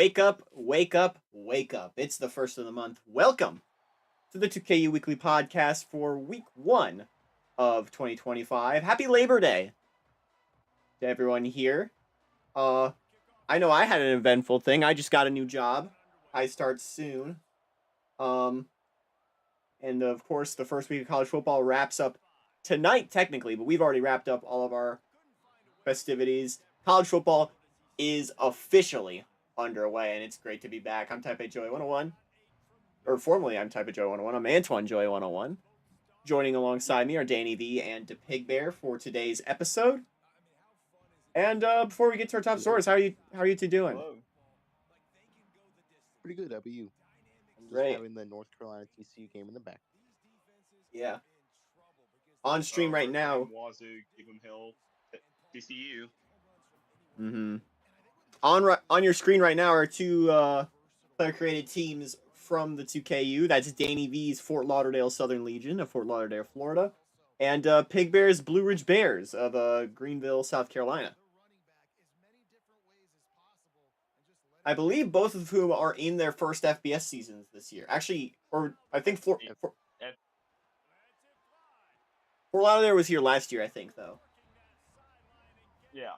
Wake up, wake up, wake up. It's the first of the month. Welcome to the 2KU Weekly Podcast for week 1 of 2025. Happy Labor Day to everyone here. I know I had an eventful thing. I just got a new job. I start soon. And of course, the first week of college football wraps up tonight, technically, but we've already wrapped up all of our festivities. College football is officially underway, and it's great to be back. I'm Type A Joey 101, or formerly I'm Type A Joey 101. I'm Antoine Joey 101. Joining alongside me are Danny V and Pig Bear for today's episode. And before we get to our top stories, how are you two doing? Hello. Pretty good. How about you? I'm just Great. having the North Carolina TCU game in the back. Yeah. On stream right now. Wazoo, give them hell. TCU. Mm-hmm. On your screen right now are two player-created teams from the 2KU. That's Danny V's Fort Lauderdale Southern Legion of Fort Lauderdale, Florida, and Pig Bear's Blue Ridge Bears of Greenville, South Carolina. I believe both of whom are in their first FBS seasons this year. Actually, or I think Fort Lauderdale was here last year, I think, though. Yeah.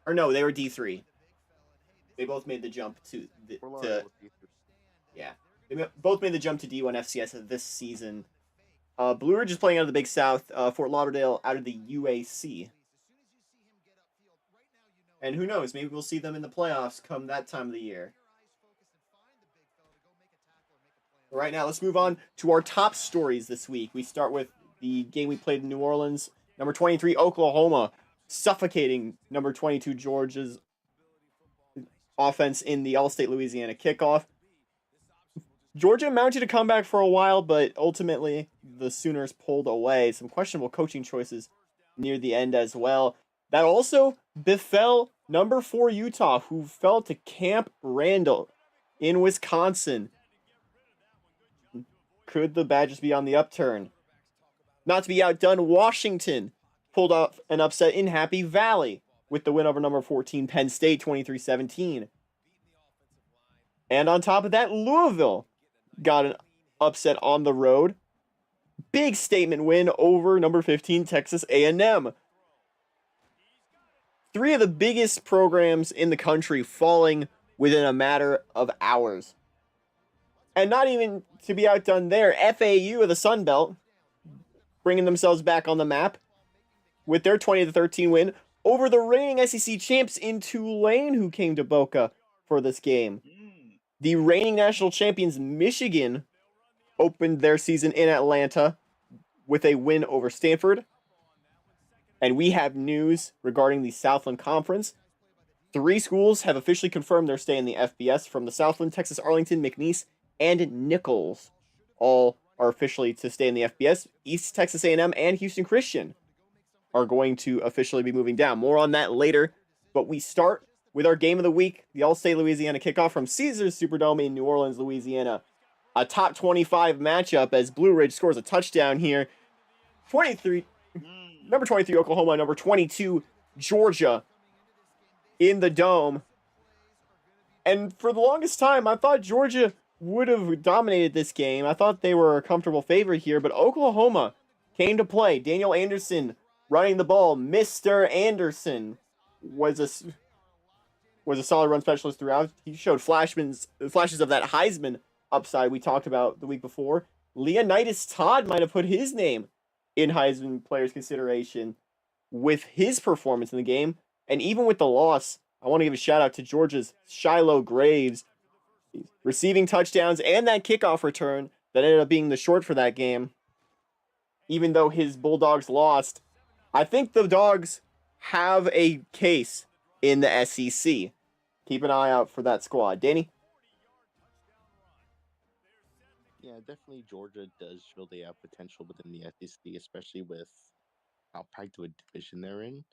Or no, they were D3. They both made the jump to yeah. They both made the jump to D1 FCS this season. Blue Ridge is playing out of the Big South. Fort Lauderdale out of the UAC. And who knows? Maybe we'll see them in the playoffs come that time of the year. Right now, let's move on to our top stories this week. We start with the game we played in New Orleans. Number 23, Oklahoma, suffocating number 22, Georgia's offense in the All-State Louisiana kickoff. Georgia mounted a comeback for a while, but ultimately the Sooners pulled away. Some questionable coaching choices near the end as well. That also befell number 4 Utah, who fell to Camp Randall in Wisconsin. Could the Badgers be on the upturn? Not to be outdone, Washington pulled off an upset in Happy Valley with the win over number 14 Penn State 23-17. And on top of that, Louisville got an upset on the road. Big statement win over number 15 Texas A&M. 3 of the biggest programs in the country falling within a matter of hours. And not even to be outdone there, FAU of the Sun Belt bringing themselves back on the map with their 20-13 win over the reigning SEC champs in Tulane, who came to Boca for this game. The reigning national champions Michigan opened their season in Atlanta with a win over Stanford. And we have news regarding the Southland Conference. 3 schools have officially confirmed their stay in the FBS from the Southland, Texas Arlington, McNeese, and Nichols. All are officially to stay in the FBS. East Texas A&M and Houston Christian are going to officially be moving down. More on that later. But we start with our game of the week, the All-State Louisiana kickoff from Caesars Superdome in New Orleans, Louisiana. A top 25 matchup as Blue Ridge scores a touchdown here. Number 23, Oklahoma. Number 22, Georgia in the Dome. And for the longest time, I thought Georgia would have dominated this game. I thought they were a comfortable favorite here, but Oklahoma came to play. Daniel Anderson running the ball. Mr. Anderson was a solid run specialist throughout. He showed flashes of that Heisman upside we talked about the week before. Leonidas Todd might have put his name in Heisman players' consideration with his performance in the game. And even with the loss, I want to give a shout out to Georgia's Shiloh Graves, receiving touchdowns and that kickoff return that ended up being the short for that game. Even though his Bulldogs lost, I think the Dogs have a case in the SEC. Keep an eye out for that squad. Danny? Yeah, definitely Georgia does show they have potential within the SEC, especially with how packed of a division they're in.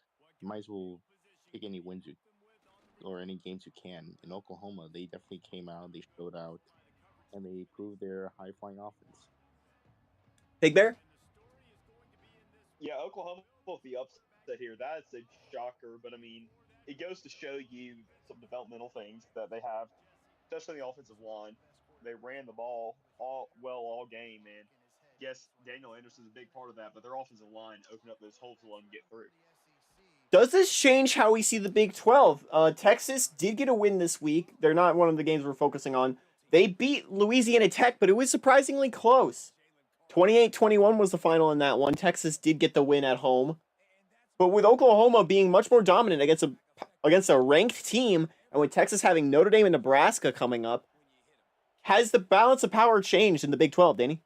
You might as well take any wins or any games you can. In Oklahoma, they definitely came out, they showed out, and they proved their high-flying offense. Big Bear? Yeah, Oklahoma with the upset here. That's a shocker, but I mean, it goes to show you some developmental things that they have, especially the offensive line. They ran the ball all game, and yes, Daniel Anderson's a big part of that, but their offensive line opened up those holes to let them get through. Does this change how we see the Big 12? Texas did get a win this week. They're not one of the games we're focusing on. They beat Louisiana Tech, but it was surprisingly close. 28-21 was the final in that one. Texas did get the win at home. But with Oklahoma being much more dominant against a ranked team, and with Texas having Notre Dame and Nebraska coming up, has the balance of power changed in the Big 12, Danny?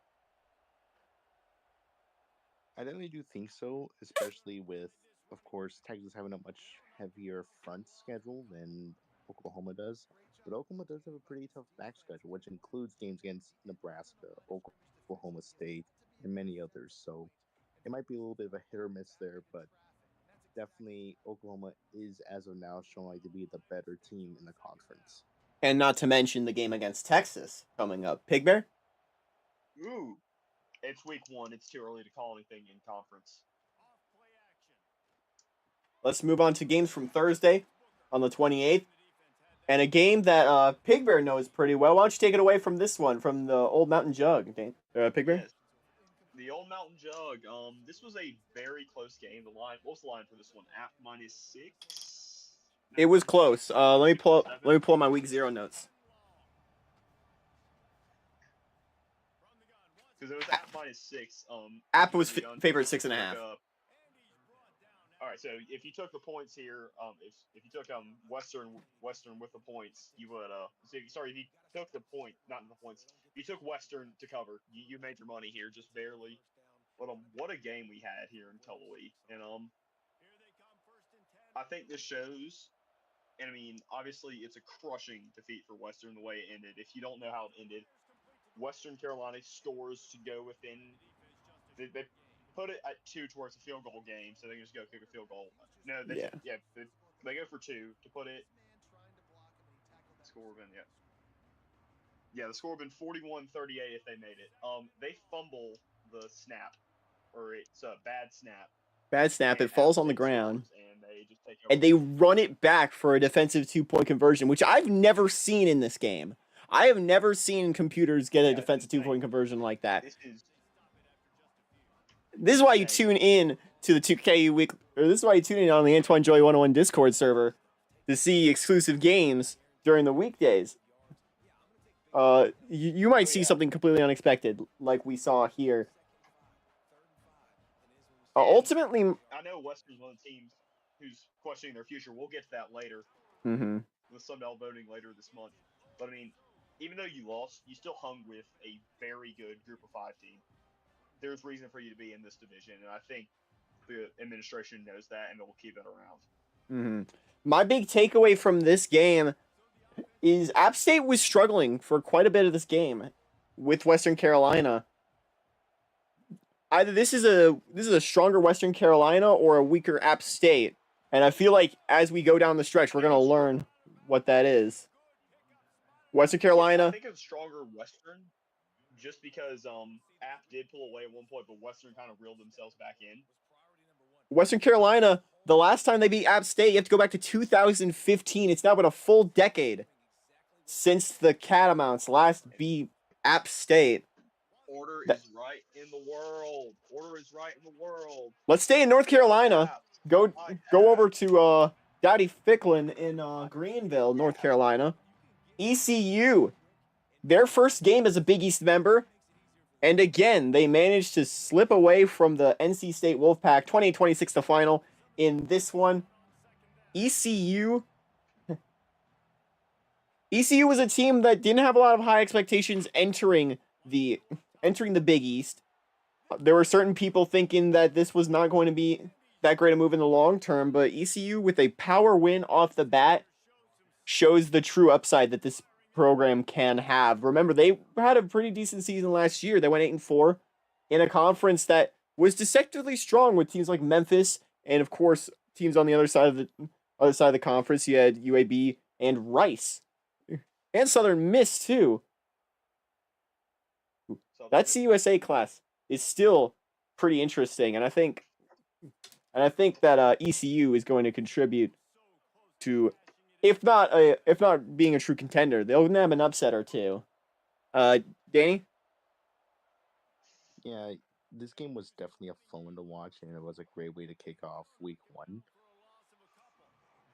I definitely do think so, especially with, of course, Texas having a much heavier front schedule than Oklahoma does. But Oklahoma does have a pretty tough back schedule, which includes games against Nebraska, Oklahoma State, and many others. So it might be a little bit of a hit or miss there, but definitely Oklahoma is, as of now, showing to be the better team in the conference. And not to mention the game against Texas coming up. Pig Bear? Ooh, it's week 1. It's too early to call anything in conference. Let's move on to games from Thursday on the 28th. And a game that Pig Bear knows pretty well. Why don't you take it away from this one, from the Old Mountain Jug, Pig Bear? Yes, the Old Mountain Jug. This was a very close game. The line, what was the line for this one? App -6. It was close. Let me pull up my week 0 notes. Because it was App -6. App was favorite 6.5. All right, so if you took the points here, if you took Western with the points, you would sorry, if you took the point, not the points, if you took Western to cover, you made your money here just barely. But what a game we had here in Tullowee, and I think this shows. And I mean, obviously, it's a crushing defeat for Western the way it ended. If you don't know how it ended, Western Carolina scores to go within. They put it at 2 towards the field goal game, so they can just go kick a field goal. No, they they go for 2 to put it. Score would have been the score would have been 41-38 if they made it. They fumble the snap, or it's a bad snap. Bad snap. It falls on the ground. And they just take over. And they run it back for a defensive 2-point conversion, which I've never seen in this game. I have never seen computers get a defensive 2-point conversion like that. This is why you tune in to the 2K week, or this is why you tune in on the Antoine Joy 101 Discord server to see exclusive games during the weekdays. You might see something completely unexpected, like we saw here. Ultimately, I know Western's one of the teams who's questioning their future. We'll get to that later. Mm-hmm. With Sunbelt voting later this month. But I mean, even though you lost, you still hung with a very good Group of 5 team. There's reason for you to be in this division, and I think the administration knows that, and they'll keep it around. Mm-hmm. My big takeaway from this game is App State was struggling for quite a bit of this game with Western Carolina. Either this is a stronger Western Carolina or a weaker App State, and I feel like as we go down the stretch, we're gonna learn what that is. Western Carolina. I think it's stronger Western, just because App did pull away at one point, but Western kind of reeled themselves back in. Western Carolina, the last time they beat App State, you have to go back to 2015. It's now been a full decade since the Catamounts last beat App State. Order is right in the world. Order is right in the world. Let's stay in North Carolina. Go over to Dowdy Ficklin in Greenville, North Carolina. ECU, their first game as a Big East member. And again, they managed to slip away from the NC State Wolfpack, 28-26 the final in this one. ECU was a team that didn't have a lot of high expectations entering the Big East. There were certain people thinking that this was not going to be that great a move in the long term, but ECU with a power win off the bat shows the true upside that this program can have. Remember, they had a pretty decent season last year. They went 8-4 in a conference that was deceptively strong with teams like Memphis and, of course, teams on the other side of the conference. You had UAB and Rice and Southern Miss too. That CUSA class is still pretty interesting, and I think that ECU is going to contribute to, if not being a true contender, they'll have an upset or two. Danny? Yeah, this game was definitely a fun one to watch, and it was a great way to kick off week one.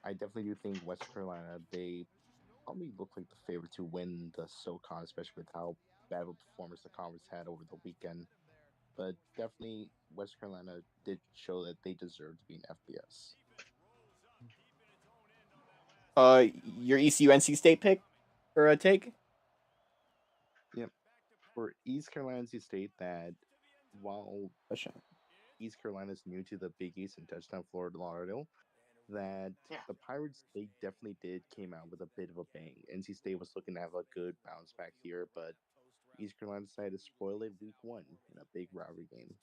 I definitely do think West Carolina, they probably look like the favorite to win the SoCon, especially with how bad of a performance the conference had over the weekend. But definitely, West Carolina did show that they deserve to be an FBS. Your ECU NC State pick or a take? Yep. For East Carolina NC State, that while East Carolina is new to the Big East and touchdown Florida Lauderdale, that Yeah. the Pirates, they definitely came out with a bit of a bang. NC State was looking to have a good bounce back here, but East Carolina decided to spoil it week one in a big rivalry game.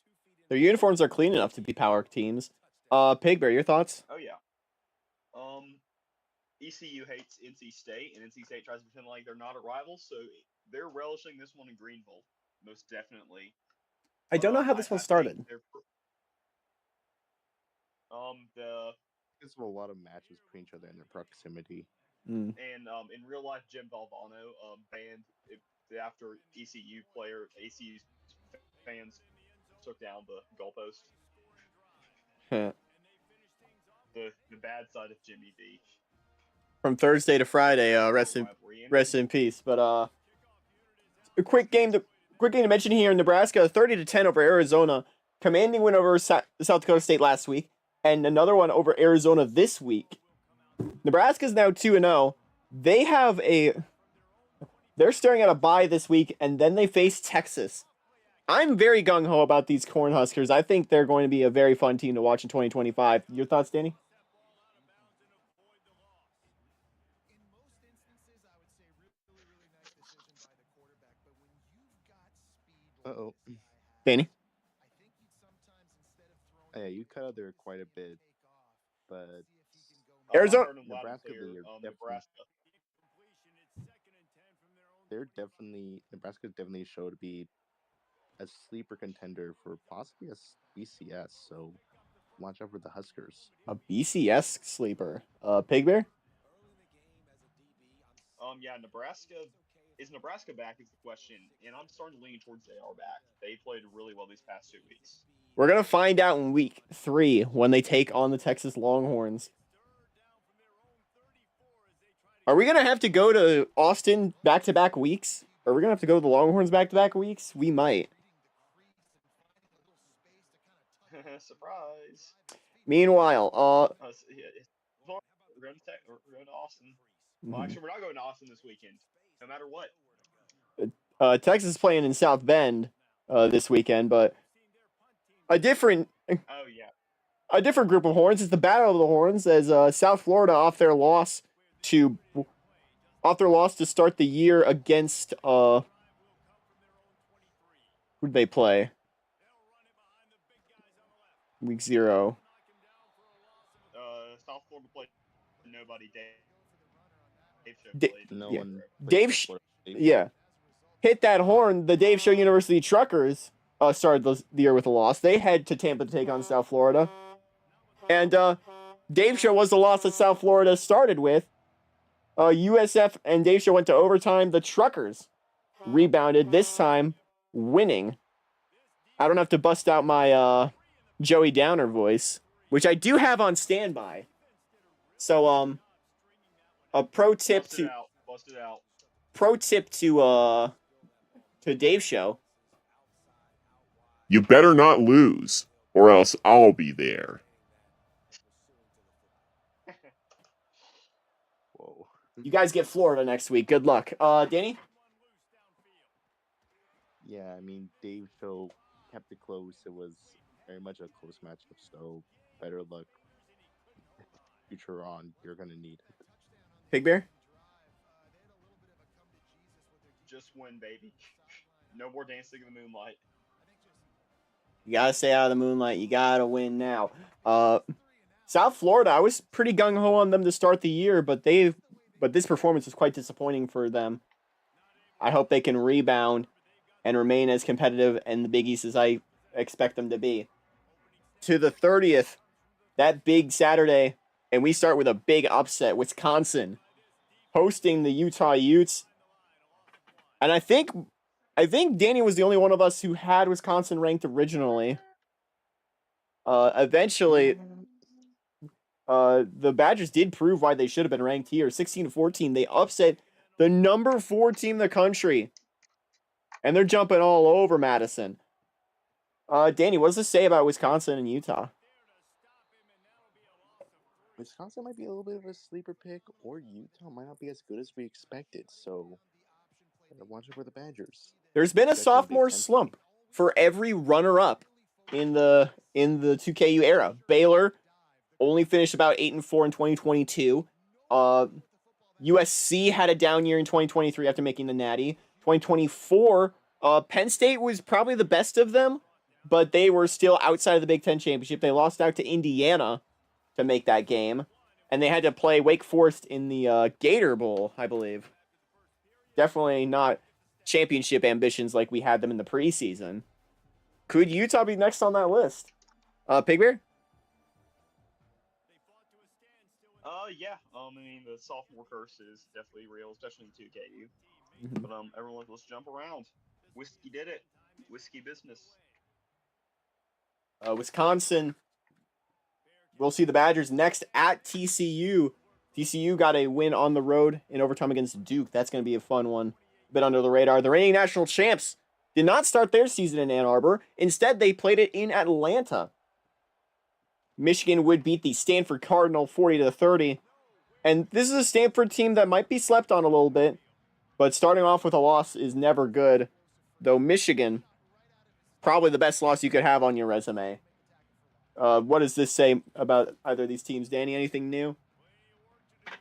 Their uniforms are clean enough to be power teams. Pig Bear, your thoughts? Oh yeah. ECU hates NC State, and NC State tries to pretend like they're not a rival, so they're relishing this one in Greenville, most definitely. I don't know how this one started. There's a lot of matches between each other in their proximity. Mm. And in real life, Jim Valvano banned after ECU fans took down the goalpost. The bad side of Jimmy V. From Thursday to Friday, rest in peace. But a quick game to mention here in Nebraska, 30-10 over Arizona, commanding win over South Dakota State last week, and another one over Arizona this week. Nebraska's now 2-0. They're staring at a bye this week, and then they face Texas. I'm very gung-ho about these Cornhuskers. I think they're going to be a very fun team to watch in 2025. Your thoughts, Danny? Uh-oh. Danny? Yeah, you cut out there quite a bit, but Arizona, Nebraska, Nebraska definitely showed to be a sleeper contender for possibly a BCS. So watch out for the Huskers. A BCS sleeper. Pig Bear? Yeah, is Nebraska back is the question, and I'm starting to lean towards they are back. They played really well these past 2 weeks. We're going to find out in week 3 when they take on the Texas Longhorns. Are we going to have to go to Austin back-to-back weeks? Are we going to have to go to the Longhorns back-to-back weeks? We might. Surprise. Meanwhile, we're going to Austin. Well, actually, we're not going to Austin this weekend, no matter what. Texas is playing in South Bend this weekend, but a different group of Horns. It's the Battle of the Horns as South Florida off their loss to start the year against who did they play? Week 0. South Florida played nobody. Hit that horn. The Dave Show University Truckers started the year with a loss. They head to Tampa to take on South Florida. And Dave Show was the loss that South Florida started with. USF and Dave Show went to overtime. The Truckers rebounded, this time winning. I don't have to bust out my Joey Downer voice, which I do have on standby. So, a pro tip Bust it out. Pro tip to Dave Show. You better not lose, or else I'll be there. Whoa. You guys get Florida next week. Good luck. Danny? Yeah, I mean, Dave Show kept it close. It was very much a close matchup, so better luck. Future on, you're going to need it. Pig Bear? Just win, baby. No more dancing in the moonlight. You gotta stay out of the moonlight. You gotta win now. South Florida, I was pretty gung-ho on them to start the year, but this performance was quite disappointing for them. I hope they can rebound and remain as competitive in the Big East as I expect them to be. To the 30th, that big Saturday And we start with a big upset. Wisconsin hosting the Utah Utes. And I think Danny was the only one of us who had Wisconsin ranked originally. Eventually, the Badgers did prove why they should have been ranked here. 16-14, they upset the number 4 team in the country. And they're jumping all over Madison. Danny, what does this say about Wisconsin and Utah? Wisconsin might be a little bit of a sleeper pick, or Utah might not be as good as we expected. So, watch out for the Badgers. There's been a Especially in Big sophomore Ten slump for every runner-up in the 2KU era. Baylor only finished about 8-4 in 2022. USC had a down year in 2023 after making the Natty. 2024, Penn State was probably the best of them, but they were still outside of the Big Ten championship. They lost out to Indiana to make that game, and they had to play Wake Forest in the Gator Bowl, I believe. Definitely not championship ambitions like we had them in the preseason. Could Utah be next on that list? Pig Bear? Yeah. I mean, the sophomore curse is definitely real, especially in 2KU. But everyone, let's jump around. Whiskey did it. Whiskey business. Wisconsin. We'll see the Badgers next at TCU. TCU got a win on the road in overtime against Duke. That's going to be a fun one. A bit under the radar. The reigning national champs did not start their season in Ann Arbor. Instead, they played it in Atlanta. Michigan would beat the Stanford Cardinal 40-30. And this is a Stanford team that might be slept on a little bit. But starting off with a loss is never good. Though Michigan, probably the best loss you could have on your resume. What does this say about either of these teams? Danny, anything new? I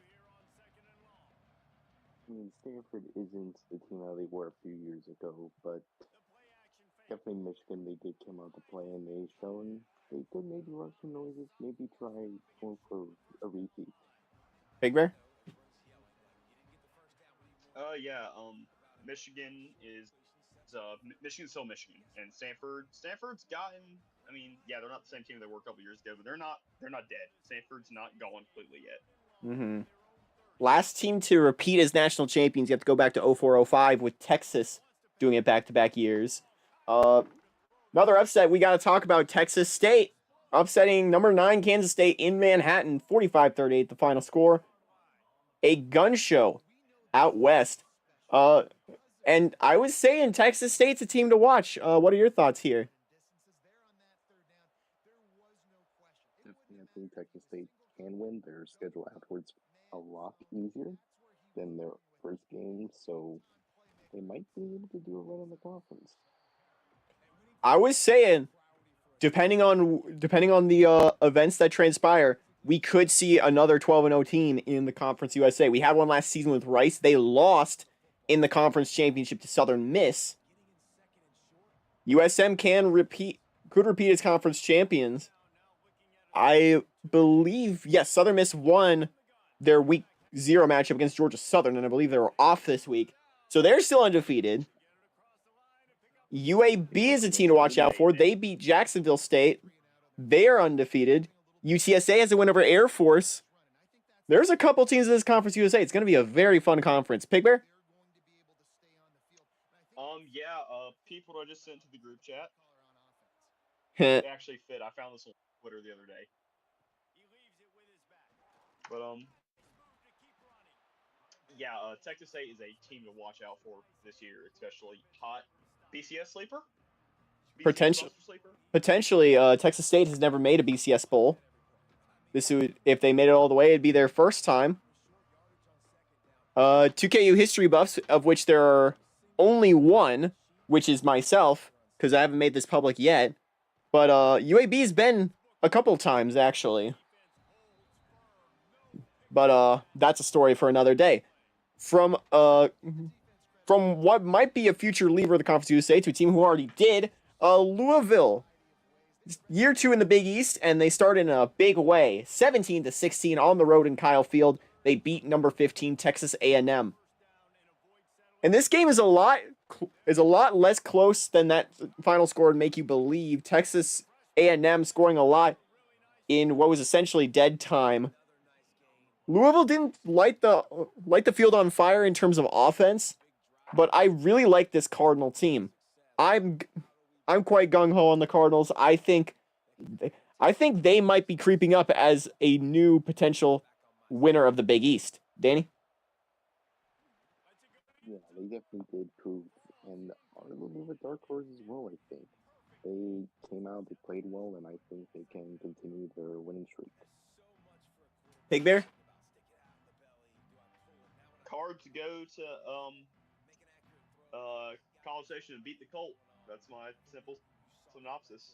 mean, Stanford isn't the team that they were a few years ago, but definitely Michigan, they did come out to play, and they've shown they could maybe run some noises, maybe try going for a repeat. Big Bear? Yeah. Michigan is Michigan's still Michigan, and Stanford's gotten. I mean, yeah, they're not the same team they were a couple years ago, but they're not dead. Stanford's not gone completely yet. Mm-hmm. Last team to repeat as national champions, you have to go back to 04-05 with Texas doing it back-to-back years. Another upset, we got to talk about Texas State upsetting number 9 Kansas State in Manhattan, 45-38 the final score. A gun show out west. And I was saying Texas State's a team to watch. What are your thoughts here? Definitely, I think Texas State can win. Their schedule afterwards a lot easier than their first game, so they might be able to do a run in the conference. I was saying, depending on the events that transpire, we could see another 12-0 team in the Conference USA. We had one last season with Rice. They lost in the conference championship to Southern Miss. USM could repeat as conference champions. I believe, yes, Southern Miss won their week 0 matchup against Georgia Southern, and I believe they were off this week. So they're still undefeated. UAB is a team to watch out for. They beat Jacksonville State. They are undefeated. UTSA has a win over Air Force. There's a couple teams in this Conference USA. It's going to be a very fun conference. Pig Bear? Yeah, people I just sent to the group chat. It actually fit. I found this on Twitter the other day. But yeah, Texas State is a team to watch out for this year, especially hot BCS sleeper. Potentially, Texas State has never made a BCS bowl. This would, if they made it all the way, it'd be their first time. 2KU history buffs, of which there are only one, which is myself, because I haven't made this public yet. But UAB's been a couple times, actually. But that's a story for another day. From what might be a future leaver of the Conference USA to a team who already did, Louisville. Year 2 in the Big East, and they started in a big way. 17-16 on the road in Kyle Field. They beat number 15 Texas A&M. And this game is a lot less close than that final score would make you believe. Texas A&M scoring a lot in what was essentially dead time. Louisville didn't light the field on fire in terms of offense, but I really like this Cardinal team. I'm I'm quite gung ho on the Cardinals. I think they might be creeping up as a new potential winner of the Big East. Danny? Yeah, they definitely did prove, and are a little bit of a dark horse as well. I think they came out, they played well, and I think they can continue their winning streak. Big Bear? Cards go to College Station and beat the Colt. That's my simple synopsis.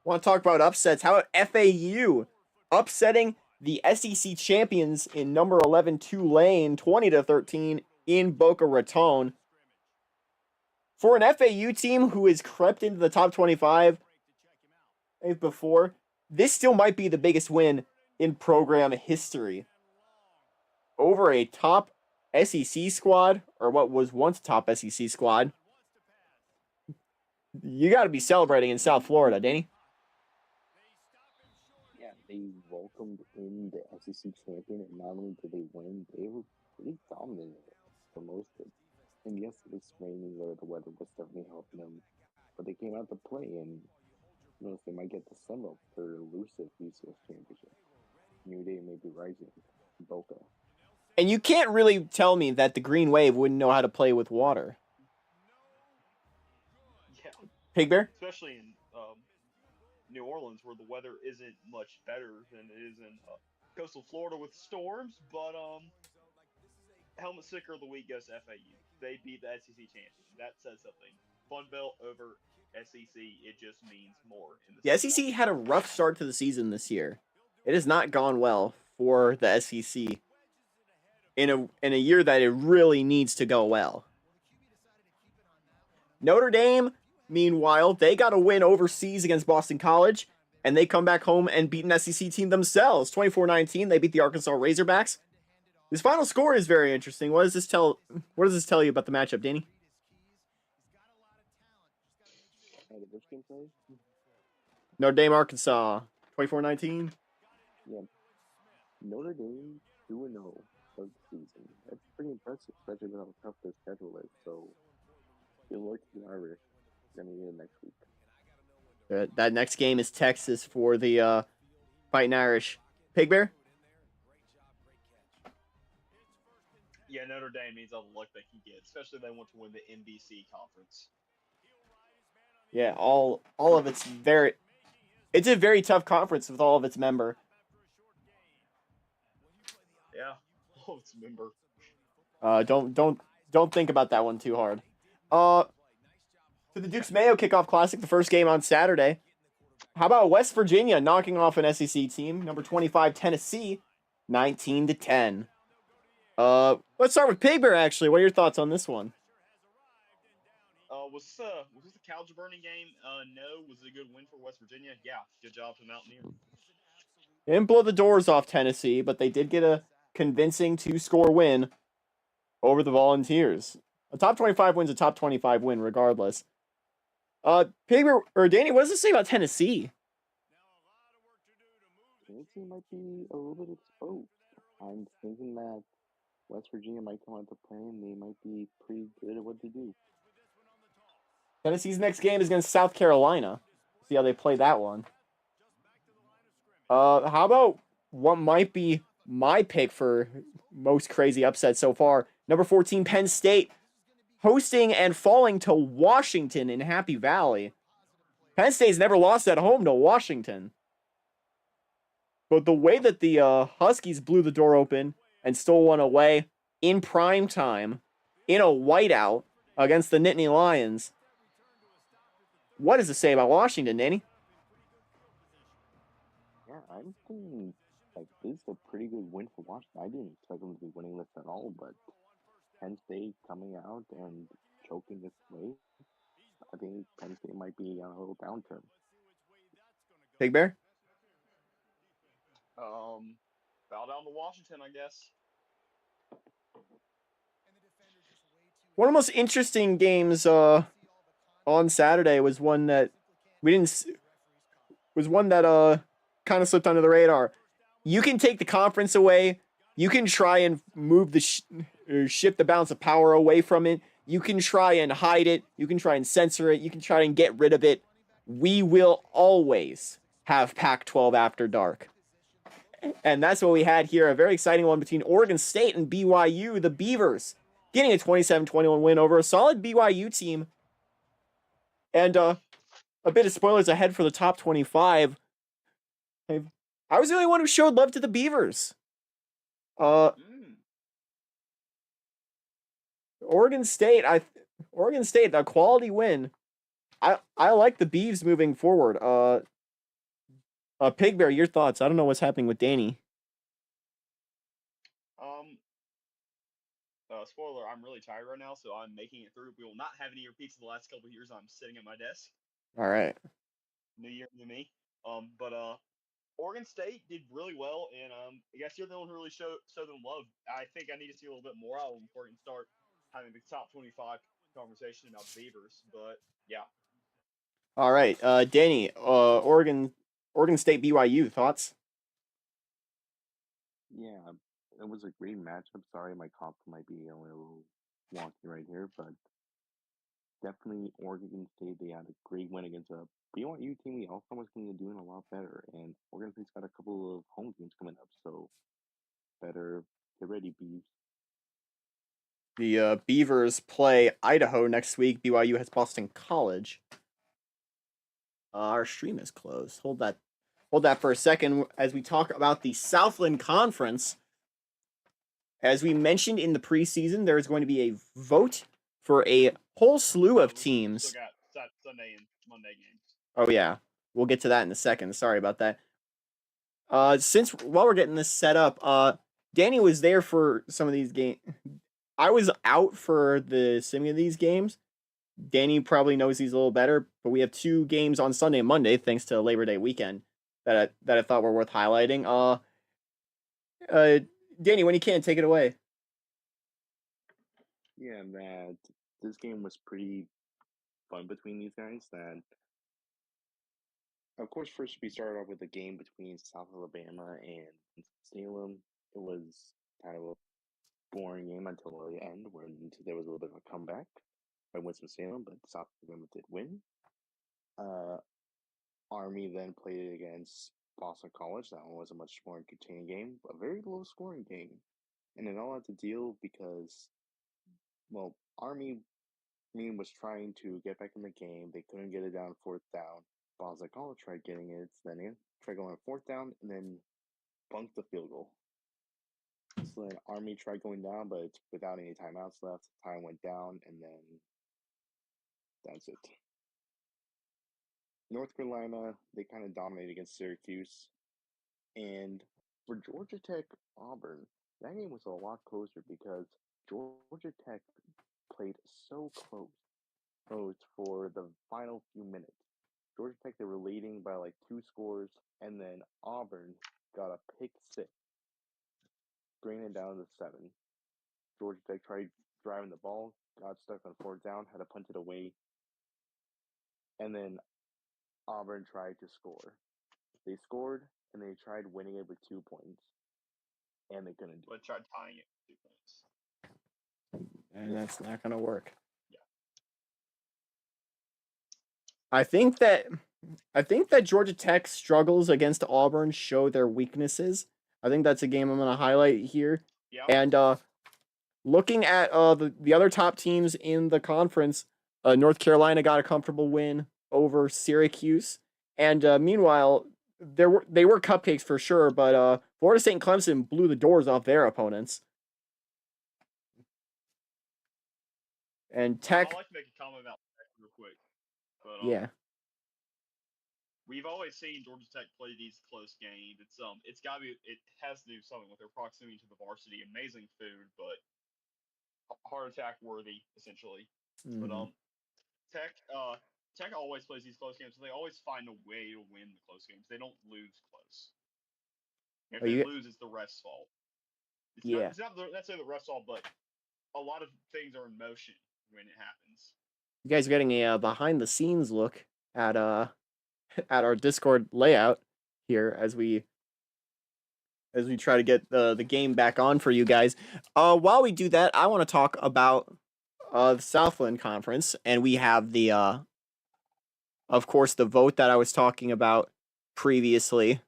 Want to talk about upsets? How about FAU upsetting the SEC champions in number 11 Tulane 20-13 in Boca Raton? For an FAU team who has crept into the top 25 before, this still might be the biggest win in program history. Over a top SEC squad, or what was once top SEC squad. You got to be celebrating in South Florida, Danny. Yeah, they welcomed in the SEC champion, and not only did they win, they were pretty dominant for most of it. And yes, it was raining there, the weather was definitely helping them, but they came out to play, and you know, they might get the sum up for elusive BCS championship. New Day may be rising, Boca. And you can't really tell me that the Green Wave wouldn't know how to play with water. Yeah. Pig Bear? Especially in New Orleans, where the weather isn't much better than it is in coastal Florida with storms. But helmet sticker of the week goes to FAU. They beat the SEC champion. That says something. Fun Belt over SEC. It just means more. The SEC had a rough start to the season this year. It has not gone well for the SEC in a year that it really needs to go well. Notre Dame, meanwhile, they got a win overseas against Boston College, and they come back home and beat an SEC team themselves. 24-19, they beat the Arkansas Razorbacks. This final score is very interesting. What does this tell you about the matchup, Danny? Notre Dame, Arkansas, 24-19. Yeah. Notre Dame 2-0 of the season. That's pretty impressive, especially with how tough their schedule is. So, good luck to the Irish. Gonna get it next week. That next game is Texas for the Fighting Irish. Pig Bear? Yeah, Notre Dame needs all the luck they can get, especially if they want to win the NBC conference. Yeah, all of it's a very tough conference with all of its member. Yeah, all of its member. Don't think about that one too hard. To the Dukes Mayo Kickoff Classic, the first game on Saturday. How about West Virginia knocking off an SEC team, number 25 Tennessee, 19-10. Let's start with Pig Bear. Actually, what are your thoughts on this one? Was this the Calger Burning game? No. Was it a good win for West Virginia? Yeah. Good job to Mountaineer. They didn't blow the doors off Tennessee, but they did get a convincing 2-score win over the Volunteers. A top 25 win's a top 25 win, regardless. Pig Bear, or Danny, what does this say about Tennessee? Tennessee might be a little bit exposed. I'm thinking that West Virginia might come out to play, and they might be pretty good at what they do. Tennessee's next game is against South Carolina. See how they play that one. How about what might be my pick for most crazy upset so far? Number 14, Penn State, hosting and falling to Washington in Happy Valley. Penn State's never lost at home to Washington. But the way that the Huskies blew the door open and stole one away in prime time, in a whiteout against the Nittany Lions, what does it say about Washington, Danny? Yeah, I'm thinking like this is a pretty good win for Washington. I didn't expect them to be winning this at all, but Penn State coming out and choking this way, I think Penn State might be on a little downturn. Big Bear? Bow down to Washington, I guess. One of the most interesting games on Saturday was one that kind of slipped under the radar. you can take the conference away. You can try and move the shift the balance of power away from it. You can try and hide it. You can try and censor it. You can try and get rid of it. We will always have Pac-12 after dark. And that's what we had here. A very exciting one between Oregon State and BYU. The Beavers getting a 27-21 win over a solid BYU team. And a bit of spoilers ahead for the top 25. I was the only one who showed love to the Beavers. Oregon State, a quality win. I like the Beavs moving forward. Pig Bear, your thoughts? I don't know what's happening with Danny. Spoiler, I'm really tired right now, so I'm making it through. We will not have any repeats of the last couple of years. I'm sitting at my desk. All right. New year, new me. But Oregon State did really well, and I guess you're the one who really showed them love. I think I need to see a little bit more out of them before I can start having the top 25 conversation about Beavers. But yeah. All right, Danny, Oregon State BYU thoughts? Yeah, it was a great matchup. Sorry, my comp might be a little wonky right here, but definitely Oregon State. They had a great win against a BYU team. We also was going to doing a lot better, and Oregon State's got a couple of home games coming up, so better get ready, Beavs. The Beavers play Idaho next week. BYU has Boston College. Our stream is closed. Hold that for a second as we talk about the Southland Conference. As we mentioned in the preseason, there is going to be a vote for a whole slew of teams. Still got Sunday and Monday games. Oh yeah, we'll get to that in a second. Sorry about that. While we're getting this set up, Danny was there for some of these games. I was out for the some of these games. Danny probably knows these a little better, but we have 2 games on Sunday and Monday, thanks to Labor Day weekend, that I thought were worth highlighting. Danny, when you can, take it away. Yeah, that this game was pretty fun between these guys. That, of course, first we started off with a game between South Alabama and Salem. It was kind of a boring game until the end, when there was a little bit of a comeback by Winston-Salem, but South Alabama did win. Army then played it against Boston College. That one was a much more entertaining game, a very low-scoring game, and it all had to deal because, well, Army was trying to get back in the game. They couldn't get it down 4th down. Boston College tried getting it, then in, tried going 4th down, and then bunked the field goal. So then Army tried going down, but without any timeouts left, time went down, and then that's it. North Carolina, they kind of dominated against Syracuse. And for Georgia Tech Auburn, that game was a lot closer because Georgia Tech played so close for the final few minutes. Georgia Tech, they were leading by like 2 scores, and then Auburn got a pick 6, bringing it down to 7. Georgia Tech tried driving the ball, got stuck on 4th down, had to punt it away, and then Auburn tried to score. They scored, and they tried winning it with 2 points, and they couldn't do it. But tried tying it with 2 points. And that's not going to work. Yeah. I think that Georgia Tech struggles against Auburn show their weaknesses. I think that's a game I'm going to highlight here. Yeah. And looking at the other top teams in the conference, North Carolina got a comfortable win over Syracuse. And meanwhile, they were cupcakes for sure, but Florida State and Clemson blew the doors off their opponents. And Tech. I'd like to make a comment about Tech real quick. But, yeah. We've always seen Georgia Tech play these close games. It has to do something with their proximity to the varsity. Amazing food, but heart attack worthy, essentially. Mm-hmm. But Tech always plays these close games, so they always find a way to win the close games. They don't lose close. If they lose, it's the ref's fault. It's not necessarily the ref's fault, but a lot of things are in motion when it happens. You guys are getting a behind the scenes look at our Discord layout here as we as we try to get the game back on for you guys. While we do that, I want to talk about the Southland Conference, and we have the, of course, the vote that I was talking about previously.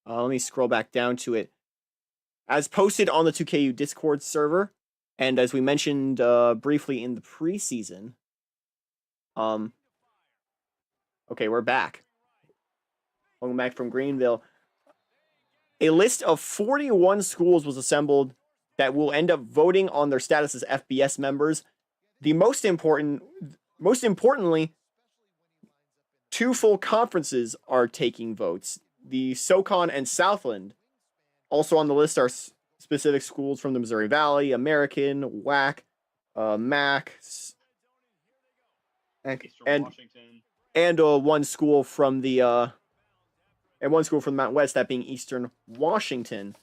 Let me scroll back down to it. As posted on the 2KU Discord server, and as we mentioned briefly in the preseason, okay, we're back. Welcome back from Greenville. A list of 41 schools was assembled that will end up voting on their status as FBS members. The most importantly, 2 full conferences are taking votes. The SoCon and Southland. Also on the list are specific schools from the Missouri Valley, American, WAC, MAC, Eastern Washington. And one school from the Mountain West, that being Eastern Washington.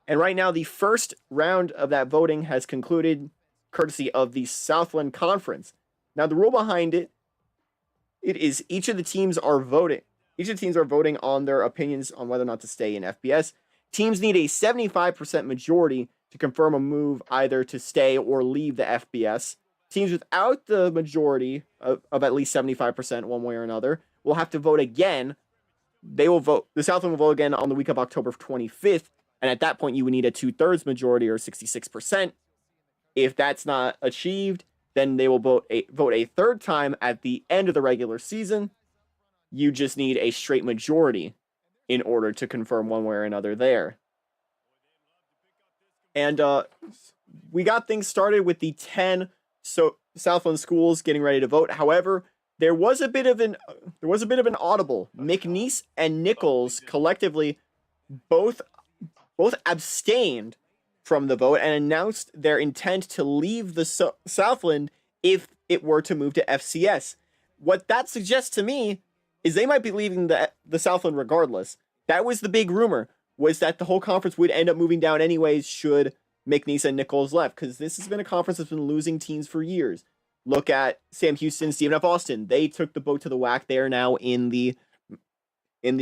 And right now, the first round of that voting has concluded, courtesy of the Southland Conference. Now, the rule behind it is each of the teams are voting. Each of the teams are voting on their opinions on whether or not to stay in FBS. Teams need a 75% majority to confirm a move either to stay or leave the FBS. Teams without the majority of at least 75% one way or another will have to vote again. They will vote. The Southland will vote again on the week of October 25th. And at that point, you would need a 2/3 majority or 66%. If that's not achieved, then they will vote a third time at the end of the regular season. You just need a straight majority in order to confirm one way or another there. And we got things started with the 10 Southland schools getting ready to vote. However, there was a bit of an audible. McNeese and Nichols collectively both abstained from the vote and announced their intent to leave the Southland if it were to move to FCS. What that suggests to me is they might be leaving the Southland regardless. That was the big rumor, was that the whole conference would end up moving down anyways should McNeese and Nichols left, because this has been a conference that's been losing teams for years. Look at Sam Houston, Stephen F. Austin. They took the boat to the WAC. They are now in the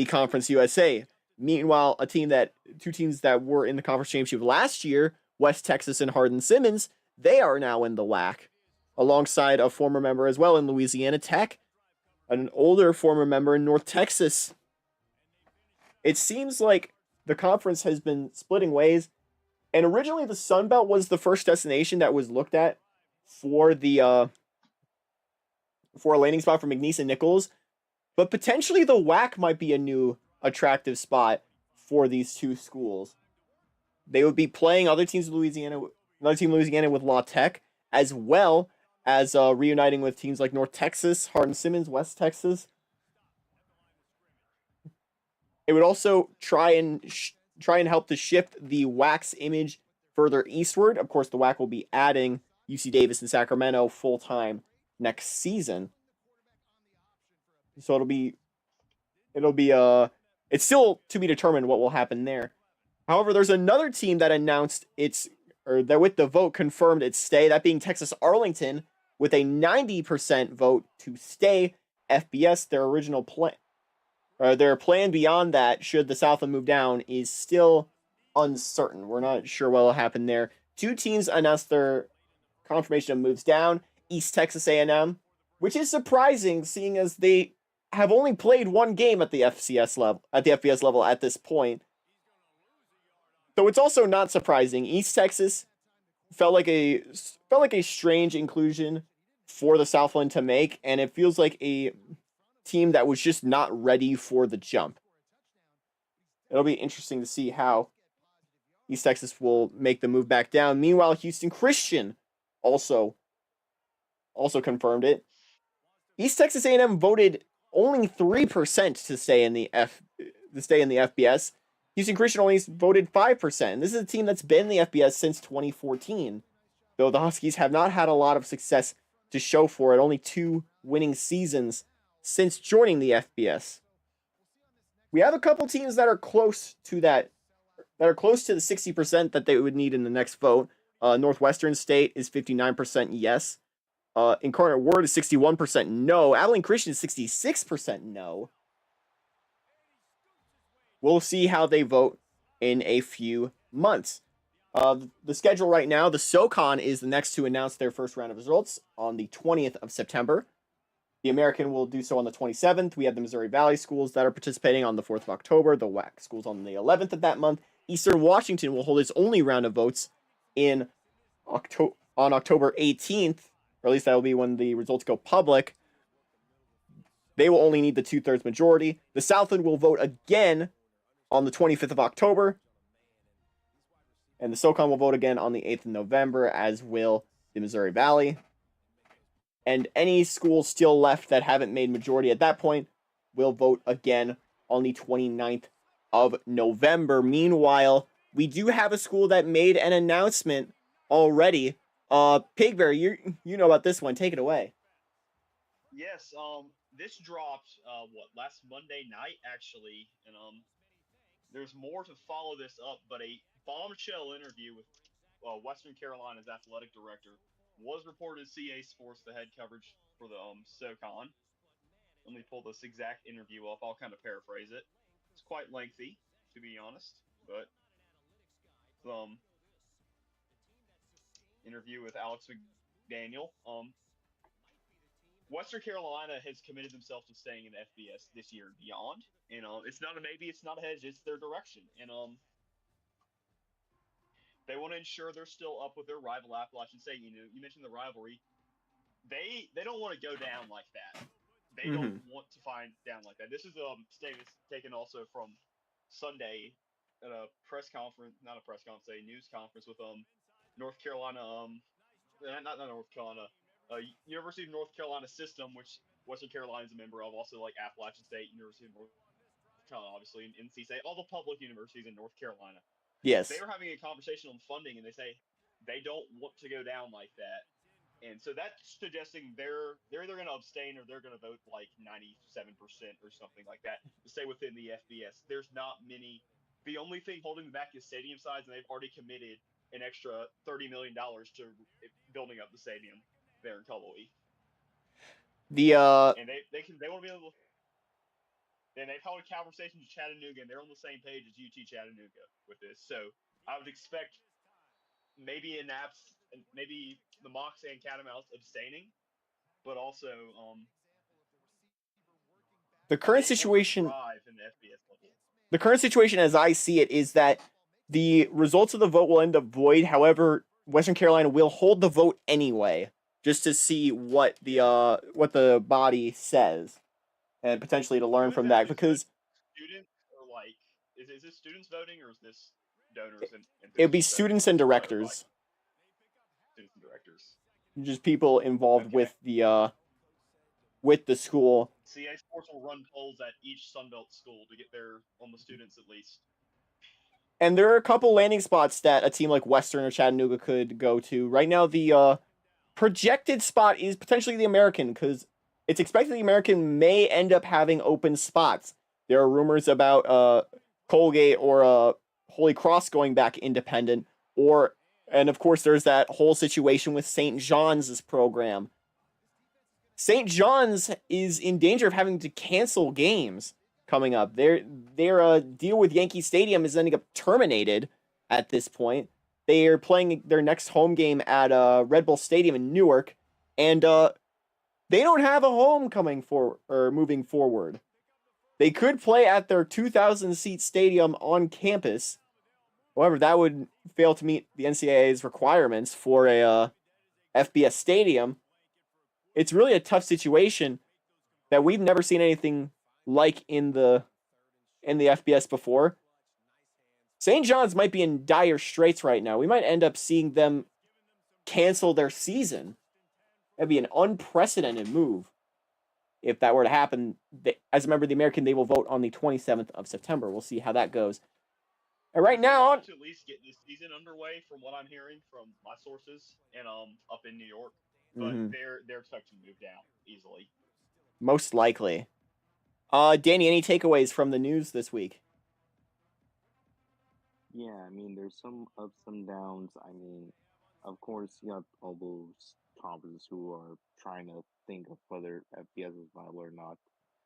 Conference USA. Meanwhile, two teams that were in the conference championship last year, West Texas and Hardin-Simmons, they are now in the WAC, alongside a former member as well in Louisiana Tech, an older former member in North Texas. It seems like the conference has been splitting ways, and originally the Sun Belt was the first destination that was looked at for a landing spot for McNeese and Nichols, but potentially the WAC might be a new attractive spot for these two schools. They would be playing other teams in Louisiana, another team in Louisiana with La Tech, as well as reuniting with teams like North Texas, Hardin-Simmons, West Texas. It would also try and help to shift the WAC's image further eastward. Of course, the WAC will be adding UC Davis and Sacramento full-time next season. So it's still to be determined what will happen there. However, there's another team that announced that with the vote confirmed its stay, that being Texas Arlington, with a 90% vote to stay FBS. Their original plan, their plan beyond that, should the Southland move down, is still uncertain. We're not sure what will happen there. Two teams announced their confirmation of moves down. East Texas A&M, which is surprising, seeing as they have only played one game at the FBS level at this point. So it's also not surprising. East Texas felt like a strange inclusion for the Southland to make, and it feels like a team that was just not ready for the jump. It'll be interesting to see how East Texas will make the move back down. Meanwhile, Houston Christian also confirmed it. East Texas A&M voted only 3% to stay in the FBS. Houston Christian only voted 5%. This is a team that's been in the FBS since 2014, though the Huskies have not had a lot of success to show for it. Only 2 winning seasons since joining the FBS. We have a couple teams that are close to the 60% that they would need in the next vote. Northwestern State is 59% yes. Incarnate Word is 61% no. Abilene Christian is 66% no. we'll see how they vote in a few months. The schedule right now, the SoCon is the next to announce their first round of results on the 20th of September. The American will do so on the 27th. We have the Missouri Valley schools that are participating on the 4th of October, the WAC schools on the 11th of that month. Eastern Washington will hold its only round of votes on October 18th, or at least that will be when the results go public. They will only need the 2/3 majority. The Southland will vote again on the 25th of October. And the SoCon will vote again on the 8th of November, as will the Missouri Valley. And any schools still left that haven't made majority at that point will vote again on the 29th of November. Meanwhile, we do have a school that made an announcement already. Pigberry, you know about this one. Take it away. Yes, this dropped last Monday night actually, and there's more to follow this up, but a bombshell interview with Western Carolina's athletic director was reported to CA Sports, the head coverage for the SoCon. Let me pull this exact interview up. I'll kind of paraphrase it. It's quite lengthy, to be honest, but interview with Alex McDaniel. Western Carolina has committed themselves to staying in the FBS this year and beyond, and it's not a maybe, it's not a hedge, it's their direction, and they want to ensure they're still up with their rival Appalachian State. You mentioned the rivalry. They don't want to go down like that. They don't want to find down like that. This is statements taken also from Sunday at a press conference, not a press conference, a news conference with North Carolina not North Carolina, University of North Carolina system, which Western Carolina is a member of, also like Appalachian State, University of North Carolina, obviously, and NC State, all the public universities in North Carolina. Yes. They were having a conversation on funding, and they say they don't want to go down like that. And so that's suggesting they're either going to abstain or they're going to vote like 97% or something like that to stay within the FBS. There's not many. The only thing holding them back is stadium size, and they've already committed an extra $30 million to building up the stadium there in Cullowhee. And they want to be able to. And they've held conversations with Chattanooga, and they're on the same page as UT Chattanooga with this. So I would expect maybe maybe the Mox and Catamounts abstaining, but also the current situation. In the FBS level. The current situation, as I see it, is that the results of the vote will end up void. However, Western Carolina will hold the vote anyway, just to see what the body says, and potentially to learn from that. Because students or like, is this students voting or is this donors and it would be students and directors. Students and directors. Just people involved with the school. CA Sports will run polls at each Sunbelt school to get on the students at least. And there are a couple landing spots that a team like Western or Chattanooga could go to. Right now, the projected spot is potentially the American, because it's expected the American may end up having open spots. There are rumors about Colgate or Holy Cross going back independent, and of course there's that whole situation with St. John's program. St. John's is in danger of having to cancel games coming up. Their deal with Yankee Stadium is ending up terminated at this point. They are playing their next home game at Red Bull Stadium in Newark, and they don't have a home moving forward. They could play at their 2,000-seat stadium on campus. However, that would fail to meet the NCAA's requirements for a FBS stadium. It's really a tough situation that we've never seen anything like in the FBS before. St. John's might be in dire straits right now. We might end up seeing them cancel their season. That'd be an unprecedented move if that were to happen. As a member of the American, they will vote on the 27th of September. We'll see how that goes. And right now, to at least get this season underway, from what I'm hearing from my sources, and up in New York, but they're expecting to move down easily. Most likely. Danny, any takeaways from the news this week? Yeah, I mean, there's some ups and downs. I mean, of course, you got all those conferences who are trying to think of whether FBS is viable or not.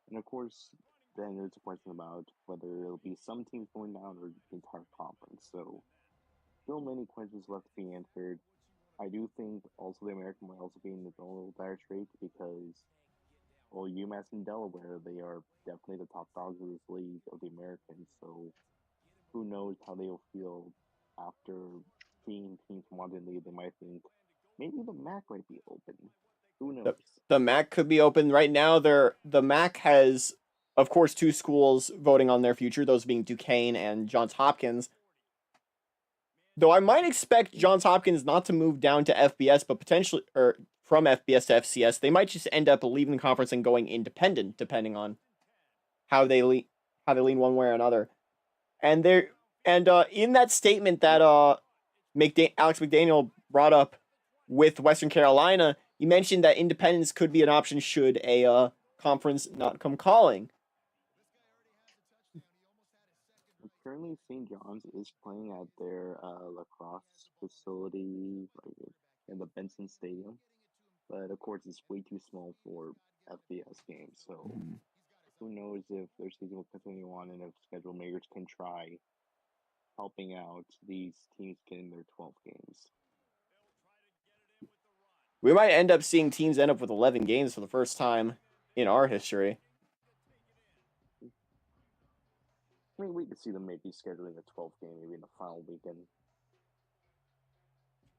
And of course, then there's a question about whether it'll be some teams going down or the entire conference. So still many questions left to be answered. I do think also the American might also be in its own little dire straits because, well, UMass and Delaware, they are definitely the top dogs of this league of the Americans. So who knows how they'll feel after seeing teams from London League. They might think maybe the MAC might be open. Who knows? The MAC could be open right now. The MAC has, of course, two schools voting on their future, those being Duquesne and Johns Hopkins. Though I might expect Johns Hopkins not to move down to FBS, but potentially, or from FBS to FCS, they might just end up leaving the conference and going independent, depending on how they lean one way or another. And there, and in that statement that Alex McDaniel brought up with Western Carolina, he mentioned that independence could be an option should a conference not come calling. Currently, St. John's is playing at their lacrosse facility in the Benson Stadium, but of course it's way too small for FBS games. So who knows if their season will continue on and if schedule makers can try helping out these teams getting their 12 games. We might end up seeing teams end up with 11 games for the first time in our history. I mean, we could see them maybe scheduling a 12 game maybe in the final weekend.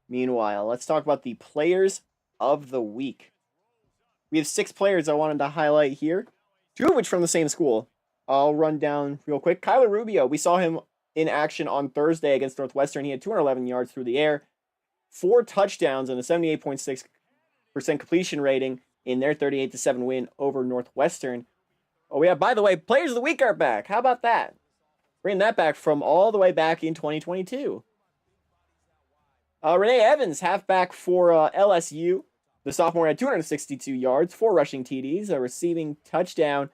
Meanwhile, let's talk about the players of the week. We have 6 players I wanted to highlight here, 2 of which from the same school. I'll run down real quick. Kyler Rubio, we saw him in action on Thursday against Northwestern. He had 211 yards through the air, 4 touchdowns, and a 78.6% completion rating in their 38-7 win over Northwestern. Oh yeah, by the way, players of the week are back. How about that? Bringing that back from all the way back in 2022. Renee Evans, halfback for LSU. The sophomore had 262 yards, 4 rushing TDs, a receiving touchdown.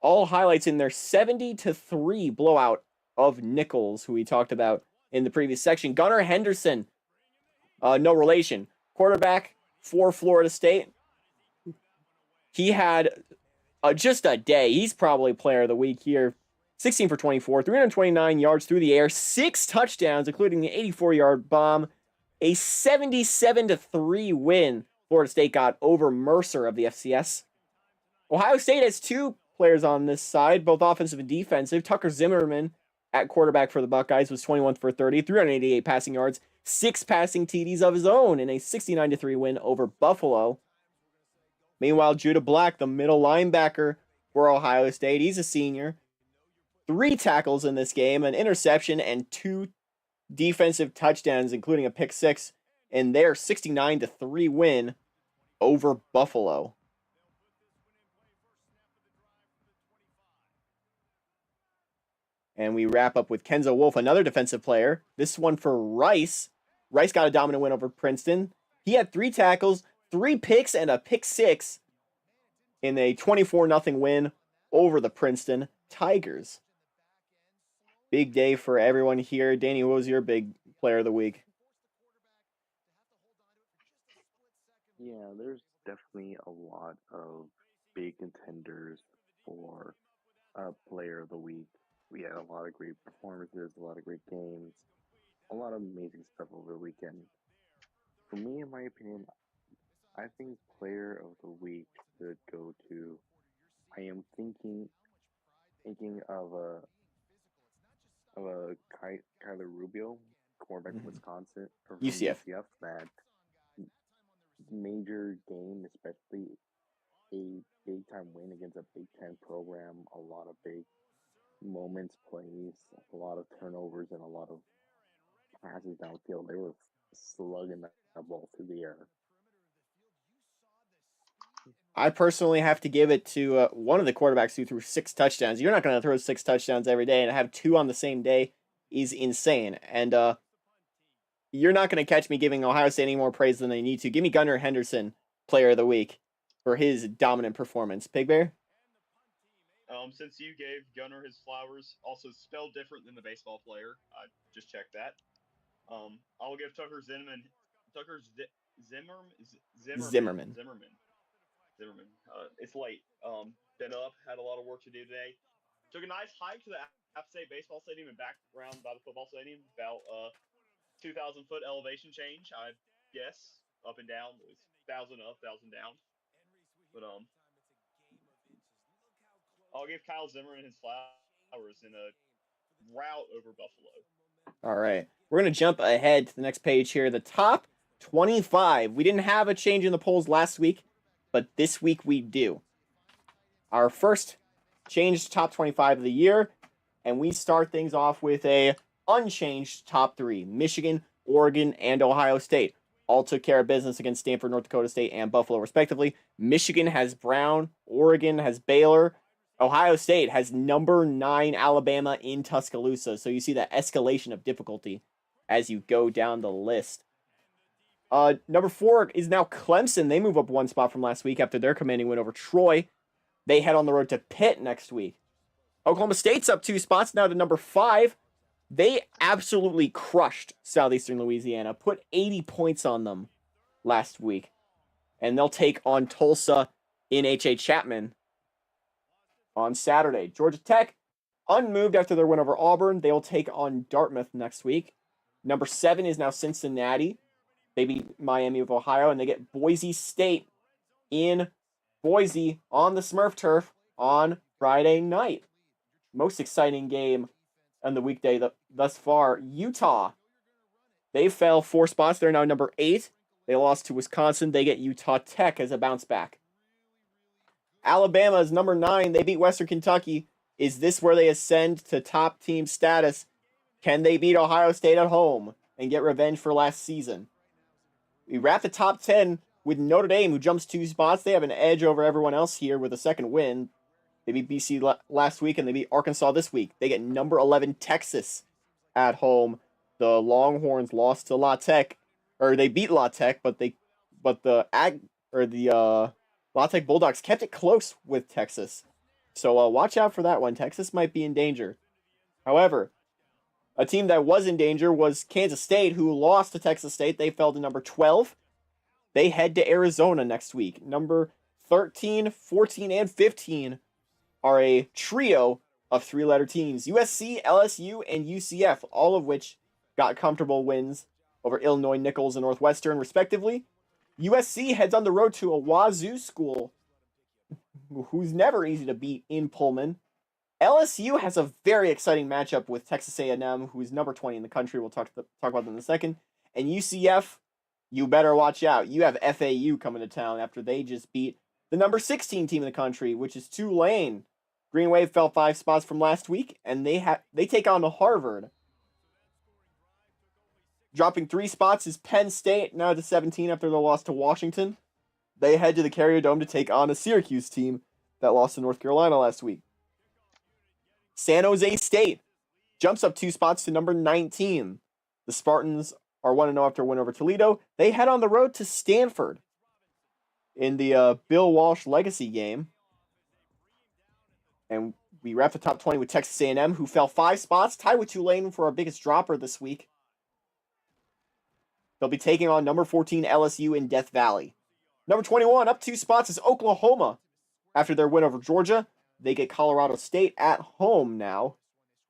All highlights in their 70-3 blowout of Nichols, who we talked about in the previous section. Gunnar Henderson, no relation, quarterback for Florida State. He had just a day. He's probably player of the week here. 16 for 24, 329 yards through the air, 6 touchdowns, including the 84-yard bomb. A 77-3 win Florida State got over Mercer of the FCS. Ohio State has 2 players on this side, both offensive and defensive. Tucker Zimmerman at quarterback for the Buckeyes was 21 for 30, 388 passing yards, 6 passing TDs of his own in a 69-3 win over Buffalo. Meanwhile, Judah Black, the middle linebacker for Ohio State, he's a senior. 3 tackles in this game, an interception, and 2 defensive touchdowns, including a pick 6 in their 69-3 win over Buffalo. And we wrap up with Kenzo Wolf, another defensive player. This one for Rice. Rice got a dominant win over Princeton. He had 3 tackles, 3 picks, and a pick 6 in a 24-0 win over the Princeton Tigers. Big day for everyone here. Danny, what was your big player of the week? Yeah, there's definitely a lot of big contenders for player of the week. We had a lot of great performances, a lot of great games, a lot of amazing stuff over the weekend. For me, in my opinion, I think player of the week should go to. I am thinking of Kyler Rubio, quarterback from Wisconsin or from UCF. UCF. That major game, especially a big time win against a Big Ten program, a lot of big moments, plays, a lot of turnovers, and a lot of passes downfield. They were slugging that ball through the air. I personally have to give it to one of the quarterbacks who threw 6 touchdowns. You're not going to throw 6 touchdowns every day, and have 2 on the same day is insane. And you're not going to catch me giving Ohio State any more praise than they need to. Give me Gunnar Henderson, player of the week, for his dominant performance. Pig Bear? Since you gave Gunnar his flowers, also spelled different than the baseball player, I just checked that. I'll give Tucker Zimmerman. Zimmerman. It's late. Been up, had a lot of work to do today. Took a nice hike to the App State baseball stadium and back around by the football stadium. About 2,000 foot elevation change, I guess. Up and down. It was 1,000 up, 1,000 down. But I'll give Kyle Zimmerman his flowers in a rout over Buffalo. All right. We're going to jump ahead to the next page here. The top 25. We didn't have a change in the polls last week, but this week we do. Our first changed top 25 of the year, and we start things off with a unchanged top 3. Michigan, Oregon, and Ohio State all took care of business against Stanford, North Dakota State, and Buffalo, respectively. Michigan has Brown, Oregon has Baylor, Ohio State has number 9 Alabama in Tuscaloosa. So you see that escalation of difficulty as you go down the list. Number 4 is now Clemson. They move up 1 spot from last week after their commanding win over Troy. They head on the road to Pitt next week. Oklahoma State's up 2 spots now to number 5. They absolutely crushed Southeastern Louisiana, put 80 points on them last week. And they'll take on Tulsa in H.A. Chapman on Saturday. Georgia Tech, unmoved after their win over Auburn. They will take on Dartmouth next week. Number 7 is now Cincinnati. They beat Miami of Ohio, and they get Boise State in Boise on the Smurf turf on Friday night. Most exciting game on the weekday thus far. Utah, they fell 4 spots. They're now number 8. They lost to Wisconsin. They get Utah Tech as a bounce back. Alabama is number 9. They beat Western Kentucky. Is this where they ascend to top team status? Can they beat Ohio State at home and get revenge for last season? We wrap the top 10 with Notre Dame, who jumps 2 spots. They have an edge over everyone else here with a second win. They beat BC last week, and they beat Arkansas this week. They get number 11 Texas at home. The Longhorns lost to La Tech, or they beat La Tech, but the La Tech Bulldogs kept it close with Texas. So watch out for that one. Texas might be in danger. However, a team that was in danger was Kansas State, who lost to Texas State. They fell to number 12. They head to Arizona next week. Number 13, 14, and 15 are a trio of 3-letter teams. USC, LSU, and UCF, all of which got comfortable wins over Illinois, Nichols, and Northwestern, respectively. USC heads on the road to a Wazoo school, who's never easy to beat in Pullman. LSU has a very exciting matchup with Texas A&M, who's number 20 in the country. We'll talk about them in a second. And UCF, you better watch out. You have FAU coming to town after they just beat the number 16 team in the country, which is Tulane. Green Wave fell 5 spots from last week, and they take on Harvard. Dropping 3 spots is Penn State, now to 17 after their loss to Washington. They head to the Carrier Dome to take on a Syracuse team that lost to North Carolina last week. San Jose State jumps up 2 spots to number 19. The Spartans are 1-0 after a win over Toledo. They head on the road to Stanford in the Bill Walsh Legacy game. And we wrap the top 20 with Texas A&M, who fell 5 spots, tied with Tulane for our biggest dropper this week. They'll be taking on number 14 LSU in Death Valley. Number 21, up 2 spots, is Oklahoma. After their win over Georgia, they get Colorado State at home now.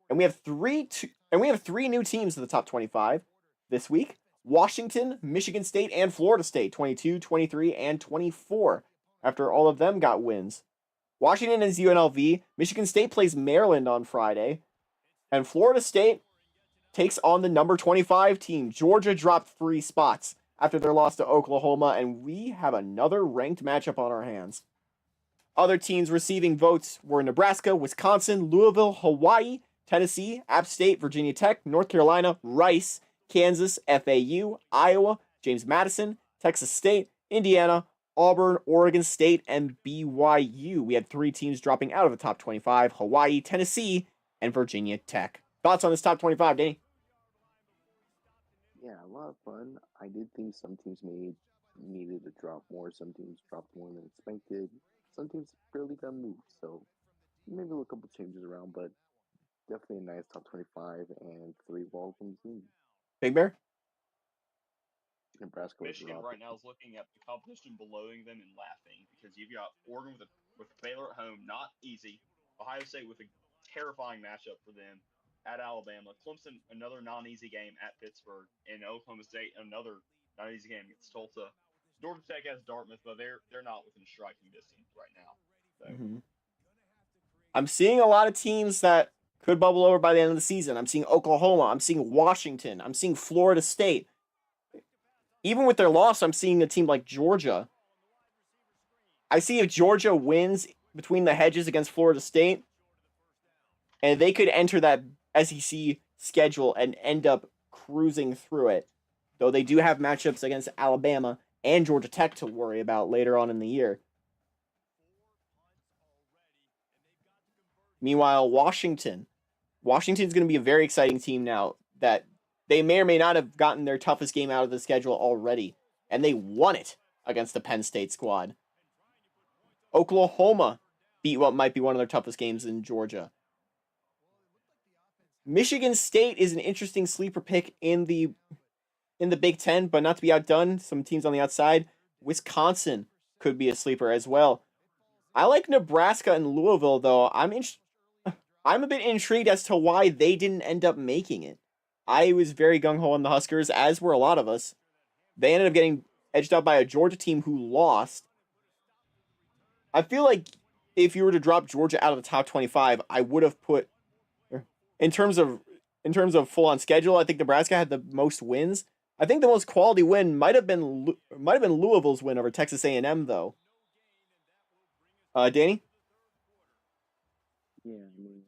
And we have 3 new teams in the top 25 this week. Washington, Michigan State, and Florida State, 22, 23, and 24, after all of them got wins. Washington is UNLV. Michigan State plays Maryland on Friday. And Florida State takes on the number 25 team. Georgia dropped 3 spots after their loss to Oklahoma, and we have another ranked matchup on our hands. Other teams receiving votes were Nebraska, Wisconsin, Louisville, Hawaii, Tennessee, App State, Virginia Tech, North Carolina, Rice, Kansas, FAU, Iowa, James Madison, Texas State, Indiana, Auburn, Oregon State, and BYU. We had 3 teams dropping out of the top 25, Hawaii, Tennessee, and Virginia Tech. Thoughts on this top 25, Danny? Yeah, a lot of fun. I did think some teams needed to drop more. Some teams dropped more than expected. Some teams barely got moved. So maybe a couple changes around, but definitely a nice top 25 and 3 welcome teams. Big Bear? Nebraska was Michigan robbed. right now is looking at the competition below them and laughing because you've got Oregon with Baylor at home, not easy. Ohio State with a terrifying matchup for them at Alabama. Clemson, another non-easy game at Pittsburgh, and Oklahoma State, another non-easy game against Tulsa. Georgia Tech has Dartmouth, but they're not within striking distance right now. So I'm seeing a lot of teams that could bubble over by the end of the season. I'm seeing Oklahoma. I'm seeing Washington. I'm seeing Florida State. Even with their loss, I'm seeing a team like Georgia. I see if Georgia wins between the hedges against Florida State, and they could enter that SEC schedule and end up cruising through it. Though they do have matchups against Alabama and Georgia Tech to worry about later on in the year. Meanwhile, Washington's going to be a very exciting team now that they may or may not have gotten their toughest game out of the schedule already, and they won it against the Penn State squad. Oklahoma beat what might be one of their toughest games in Georgia. Michigan State is an interesting sleeper pick in the Big Ten, but not to be outdone. Some teams on the outside. Wisconsin could be a sleeper as well. I like Nebraska and Louisville, though. I'm a bit intrigued as to why they didn't end up making it. I was very gung-ho on the Huskers, as were a lot of us. They ended up getting edged out by a Georgia team who lost. I feel like if you were to drop Georgia out of the top 25, I would have put, in terms of full-on schedule, I think Nebraska had the most wins. I think the most quality win might have been Louisville's win over Texas A&M, though. Danny? Yeah, I mean,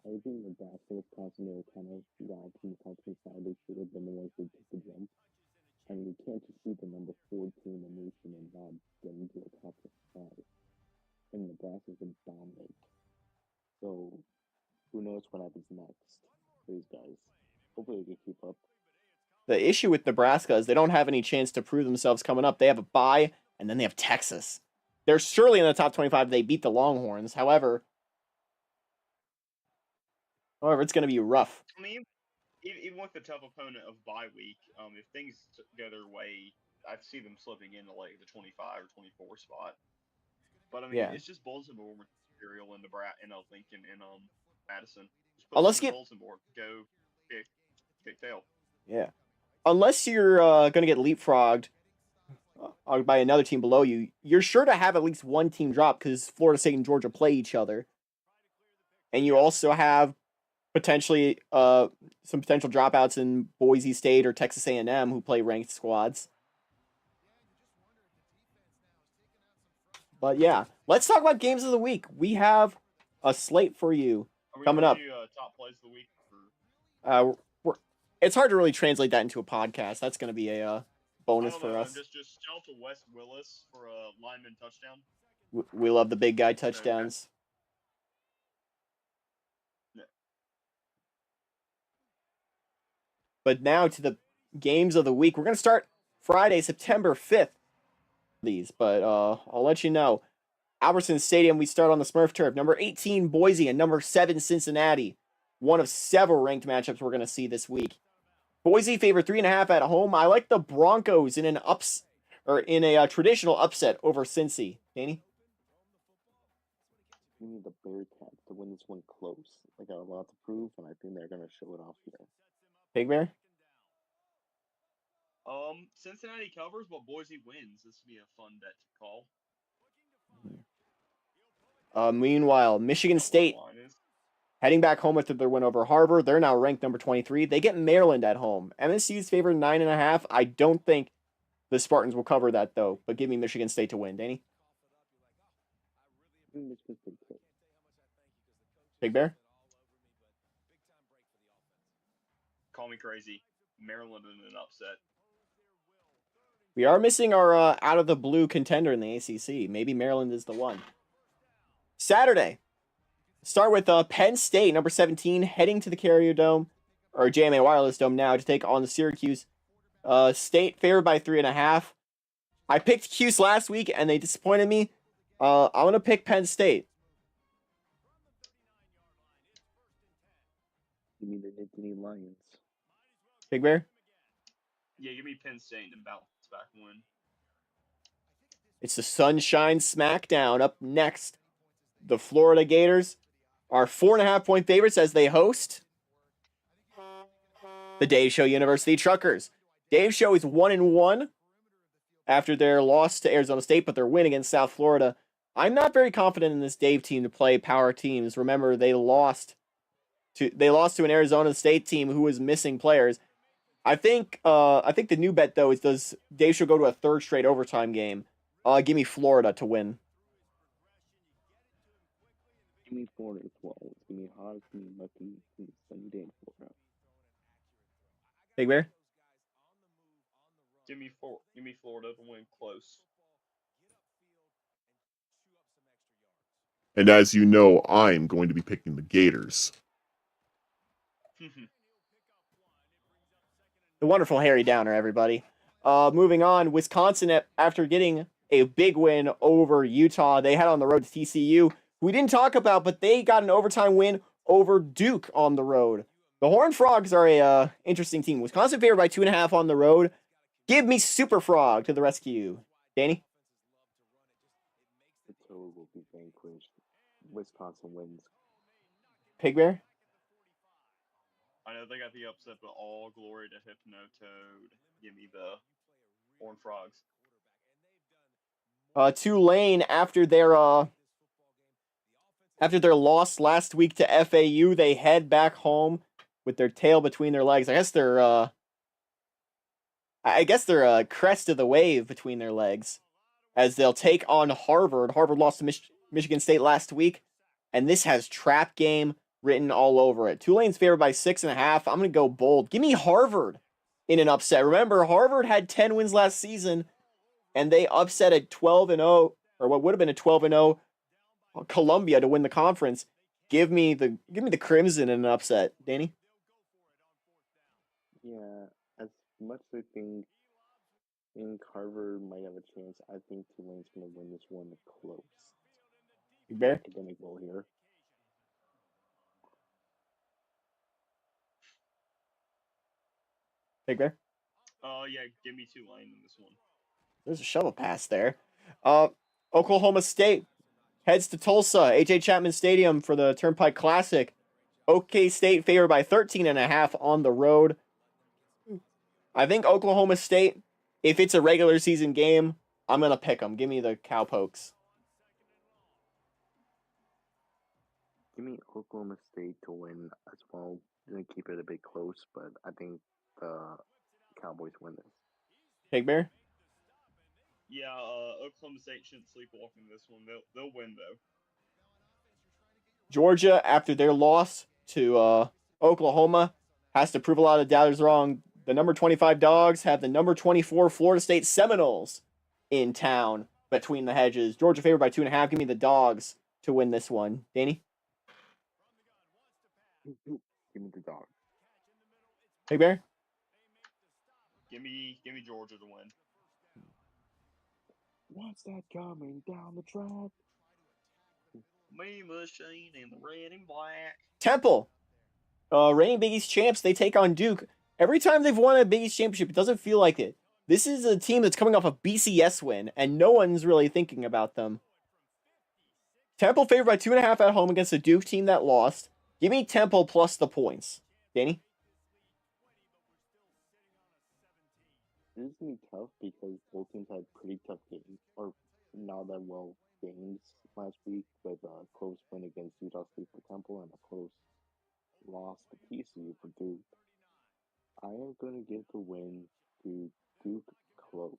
I think Nebraska, Wisconsin, they were kind of robbed from the company side. They should have been the ones who took the jump. I mean, you can't just beat the number 4 team in the nation and not get into the top 5. And Nebraska's been dominant. So, who knows what happens next for these guys. Hopefully they can keep up. The issue with Nebraska is they don't have any chance to prove themselves coming up. They have a bye, and then they have Texas. They're surely in the top 25 if they beat the Longhorns. However, it's going to be rough. I mean, even with the tough opponent of bye week, if things go their way, I see them slipping into like the 25 or 24 spot. But I mean, Yeah. it's just bulletin board material in Lincoln and Madison. Just put Unless it on you the bulletin board. Go kick tail. Yeah. Unless you're going to get leapfrogged by another team below you, you're sure to have at least one team drop because Florida State and Georgia play each other. And you also have potentially some potential dropouts in Boise State or Texas A&M who play ranked squads. But yeah, let's talk about games of the week. We have a slate for you coming up. Top plays of the week? It's hard to really translate that into a podcast. That's going to be a bonus for us. Just shout out to Wes Willis for a lineman touchdown. We love the big guy touchdowns. Yeah. But now to the games of the week. We're going to start Friday, September 5th. But I'll let you know. Albertson Stadium, we start on the Smurf turf. Number 18, Boise, and number 7, Cincinnati. One of several ranked matchups we're going to see this week. Boise favored 3.5 at home. I like the Broncos in a traditional upset over Cincy. Danny? We need the Bearcats to win this one close. They got a lot to prove, and I think they're going to show it off here. Big Bear? Cincinnati covers, but Boise wins. This would be a fun bet to call. Meanwhile, Michigan State heading back home after their win over Harvard. They're now ranked number 23. They get Maryland at home. MSU's favored 9.5. I don't think the Spartans will cover that, though. But give me Michigan State to win. Danny? Big Bear? Call me crazy. Maryland in an upset. We are missing our out of the blue contender in the ACC. Maybe Maryland is the one. Saturday. Start with Penn State, number 17, heading to the Carrier Dome, or JMA Wireless Dome now, to take on the Syracuse. State favored by 3.5. I picked Cuse last week, and they disappointed me. I'm going to pick Penn State. You mean the Nittany Lions? Big Bear? Yeah, give me Penn State and bounce back win. It's the Sunshine Smackdown. Up next, the Florida Gators are 4.5-point favorites as they host the Dave Show University Truckers. Dave Show is 1-1 after their loss to Arizona State, but their win against South Florida. I'm not very confident in this Dave team to play power teams. Remember, they lost to an Arizona State team who was missing players. I think the new bet though is, does Dave Show go to a third straight overtime game? Give me Florida to win. Give me Florida as well. It's gonna be hot. It's gonna be lucky. It's gonna be sunny day in Florida. Big Bear? Give me Florida to win close. And as you know, I'm going to be picking the Gators. The wonderful Harry Downer, everybody. Moving on, Wisconsin, after getting a big win over Utah, they head on the road to TCU. We didn't talk about, but they got an overtime win over Duke on the road. The Horned Frogs are a interesting team. Wisconsin favored by 2.5 on the road. Give me Super Frog to the rescue. Danny? The toad will be vanquished. Wisconsin wins. Pig Bear? I know they got the upset, but all glory to Hypno Toad. Give me the Horned Frogs. Tulane, after their loss last week to FAU, they head back home with their tail between their legs. I guess they're a crest of the wave between their legs, as they'll take on Harvard. Harvard lost to Michigan State last week, and this has trap game written all over it. Tulane's favored by 6.5. I'm going to go bold. Give me Harvard in an upset. Remember, Harvard had 10 wins last season, and they upset a 12-0, or what would have been a 12-0 Columbia to win the conference. Give me the Crimson in an upset. Danny? Yeah, as much as I think Harvard might have a chance, I think Tulane's gonna win this one close. Big Bear? Academic goal here. Big Bear? Yeah, give me Tulane in this one. There's a shovel pass there. Oklahoma State heads to Tulsa, H.A. Chapman Stadium for the Turnpike Classic. OK State favored by 13.5 on the road. I think Oklahoma State, if it's a regular season game, I'm going to pick them. Give me the Cowpokes. Give me Oklahoma State to win as well. Gonna keep it a bit close, but I think the Cowboys win this. Big Bear? Yeah, Oklahoma State shouldn't sleepwalk in this one. They'll win though. Georgia, after their loss to Oklahoma, has to prove a lot of doubters wrong. The number 25 Dogs have the number 24 Florida State Seminoles in town between the hedges. Georgia favored by 2.5. Give me the Dogs to win this one. Danny? Give me the Dogs. Big Bear? Give me Georgia to win. What's that coming down the track? Me Machine in the red and black. Temple, reigning Big East champs, they take on Duke. Every time they've won a Big East championship, it doesn't feel like it. This is a team that's coming off a BCS win, and no one's really thinking about them. Temple favored by 2.5 at home against a Duke team that lost. Give me Temple plus the points. Danny? This is gonna be tough because both teams had pretty tough games, or not that well games last week, with a close win against Utah State for Temple and a close loss to TCU for Duke. I am gonna give the win to Duke close.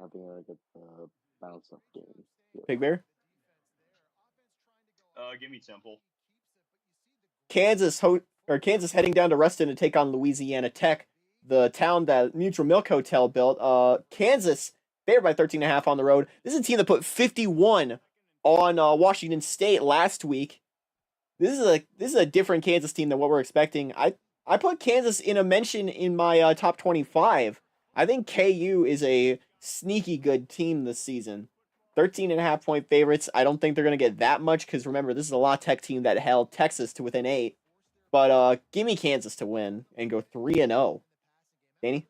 I think I get the bounce up game. Big Bear? Give me Temple. Kansas heading down to Ruston to take on Louisiana Tech, the town that Mutual Milk Hotel built. Kansas favored by 13.5 on the road. This is a team that put 51 on Washington State last week. This is a different Kansas team than what we're expecting. I put Kansas in a mention in my top 25. I think KU is a sneaky good team this season. 13.5-point favorites. I don't think they're going to get that much because remember, this is a La Tech team that held Texas to within 8. But give me Kansas to win and go 3-0. Danny?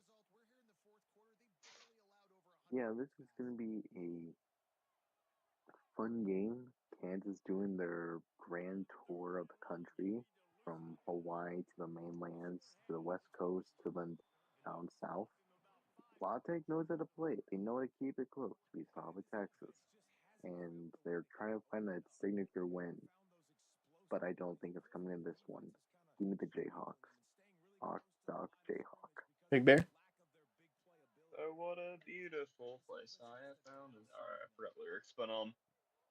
Yeah, this is going to be a fun game. Kansas doing their grand tour of the country from Hawaii to the mainlands to the West Coast to then down south. La Tech knows how to play it. They know how to keep it close. We saw with Texas. And they're trying to find that signature win. But I don't think it's coming in this one. Give me the Jayhawks. Hawk, Dog, Jayhawk. Big Bear. Oh, what a beautiful place I have found. All right, I forgot lyrics, but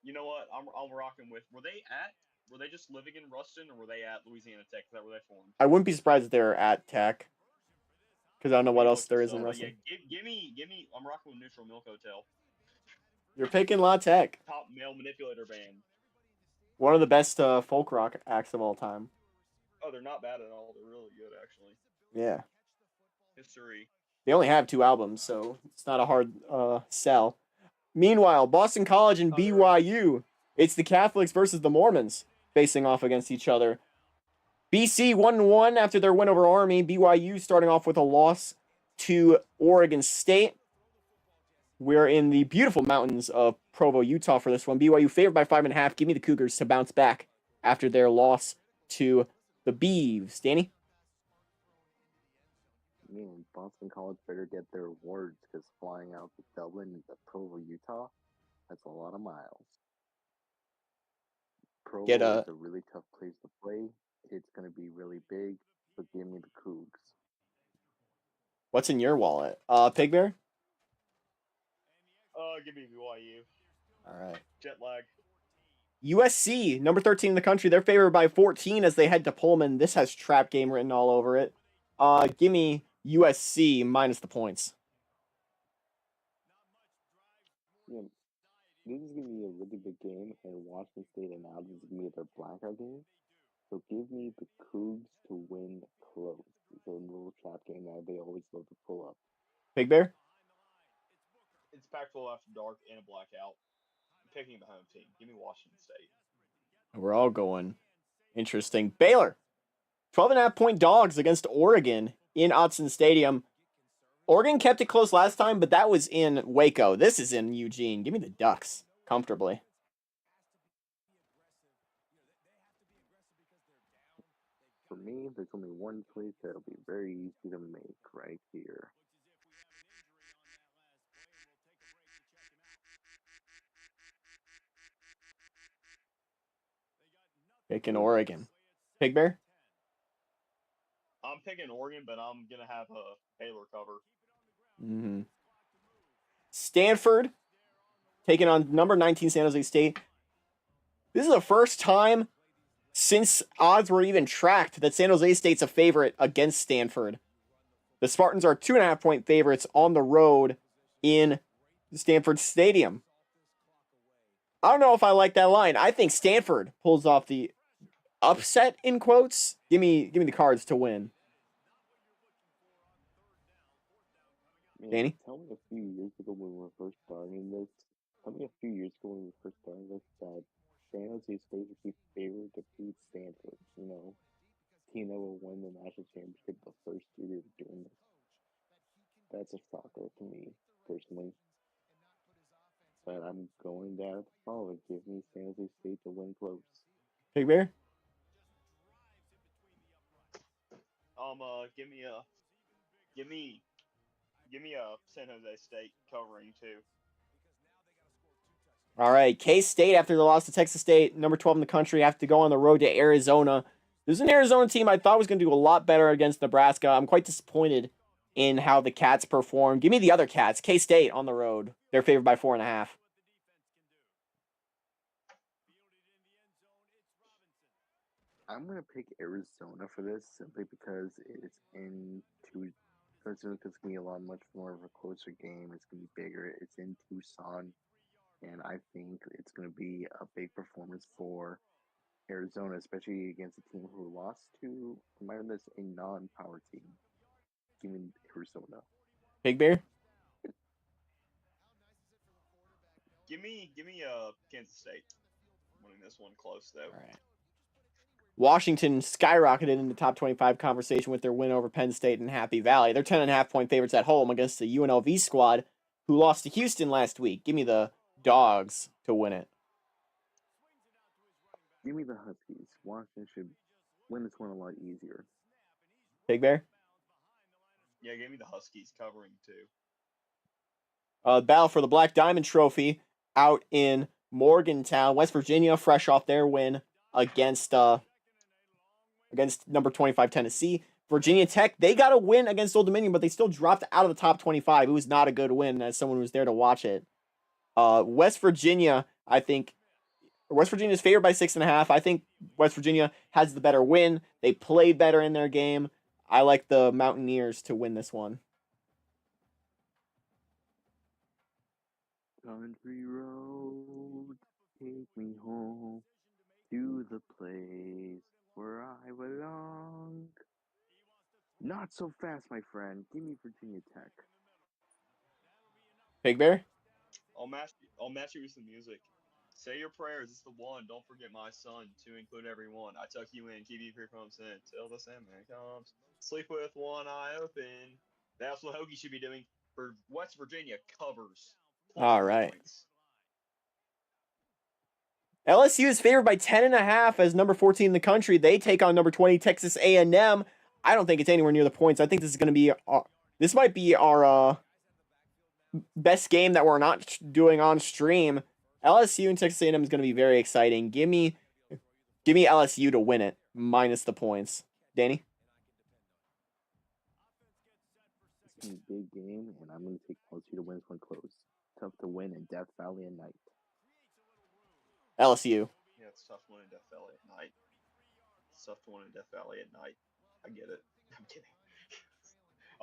you know what? I'm rocking with. Were they just living in Ruston, or were they at Louisiana Tech? Is that where they formed? I wouldn't be surprised if they're at Tech because I don't know Let me what else look there this is in up. But yeah, wrestling. give me. I'm rocking with Neutral Milk Hotel, You're picking La Tech, top male manipulator band. one of the best folk rock acts of all time. Oh, they're not bad at all. They're really good, actually. Yeah. History. They only have 2 albums, so it's not a hard sell. Meanwhile, Boston College and Oh, they're okay. BYU, it's the Catholics versus the Mormons facing off against each other. BC 1-1 after their win over Army. BYU starting off with a loss to Oregon State. We're in the beautiful mountains of Provo, Utah for this one. BYU favored by 5.5. Give me the Cougars to bounce back after their loss to the Beavs. Danny? Man, Boston College better get their awards because flying out to Dublin to Provo, Utah, that's a lot of miles. Get Provo is a a really tough place to play. It's going to be really big, so give me the Cougs. what's in your wallet? Pig Bear? Give me BYU. All right. Jet lag. USC, number 13 in the country, they're favored by 14 as they head to Pullman. This has trap game written all over it. Give me USC minus the points. Yeah, this is going to be a really big game, and Washington State and now this is going to be their blackout game. So give me the Cougs to win close. It's a little trap game that they always love to pull up. Big Bear? It's Pac-12 after dark and a blackout. I'm picking the home team. Give me Washington State. We're all going. Interesting. Baylor, 12.5-point dogs against Oregon in Autzen Stadium. Oregon kept it close last time, but that was in Waco. This is in Eugene. Give me the Ducks comfortably. For me, there's only one choice that'll be very easy to make right here. Picking Oregon. Pig Bear? I'm picking Oregon, but I'm gonna have a Baylor cover. Mm-hmm. Stanford taking on number 19 San Jose State. This is the first time since odds were even tracked that San Jose State's a favorite against Stanford. The Spartans are 2.5-point favorites on the road in Stanford Stadium. I don't know if I like that line. I think Stanford pulls off the upset in quotes. Give me the Cards to win. Man, Danny? tell me a few years ago when we were first starting this. Tell me a few years ago when we were first starting this that San Jose State would be favored to beat Stanford. You know, team that will win the national championship the first year they were doing this. That's a shocker to me personally. But I'm going down to follow it. Give me San Jose State to win close. Big Bear? Give me a give me give me a San Jose State covering too. All right, K-State, after the loss to Texas State, number 12 in the country, have to go on the road to Arizona. This is an Arizona team I thought was going to do a lot better against Nebraska. I'm quite disappointed in how the Cats performed. Give me the other Cats. K-State on the road. They're favored by 4.5. I'm gonna pick Arizona for this simply because it's in two. It's gonna be a lot much more of a closer game. It's gonna be bigger. It's in Tucson, and I think it's gonna be a big performance for Arizona, especially against a team who lost to, remind this, a non-power team. Give me Arizona. Big Bear? Give me Kansas State winning this one close though. All right. Washington skyrocketed in the top 25 conversation with their win over Penn State and Happy Valley. They're 10.5-point favorites at home against the UNLV squad. who lost to Houston last week. Give me the Dogs to win it. Give me the Huskies. Washington should win this one a lot easier. Big Bear? Yeah, give me the Huskies covering too. Battle for the Black Diamond Trophy out in Morgantown, West Virginia, fresh off their win against number 25 Tennessee. Virginia Tech, they got a win against Old Dominion, but they still dropped out of the top 25. It was not a good win as someone who was there to watch it. West Virginia, I think West Virginia is favored by 6.5. I think West Virginia has the better win. They play better in their game. I like the Mountaineers to win this one. Country road, take me home to the place where I belong. Not so fast, my friend. Give me Virginia Tech. Big Bear? I'll match you with some music. Say your prayers. It's the one. Don't forget my son to include everyone. I tuck you in, keep you free from sin till the Sandman comes. Sleep with one eye open. That's what Hokie should be doing for West Virginia covers. All right. Points. LSU is favored by 10.5 as number 14 in the country. They take on number 20 Texas A&M. I don't think it's anywhere near the points. I think this is going to be this might be our best game that we're not doing on stream. LSU and Texas A&M is going to be very exciting. Give me LSU to win it minus the points. Danny? It's a big game, and I'm going to take LSU to win this one close. Tough to win in Death Valley at night. LSU. Yeah, it's tough to win in Death Valley at night. It's tough to win in Death Valley at night. I get it. I'm kidding.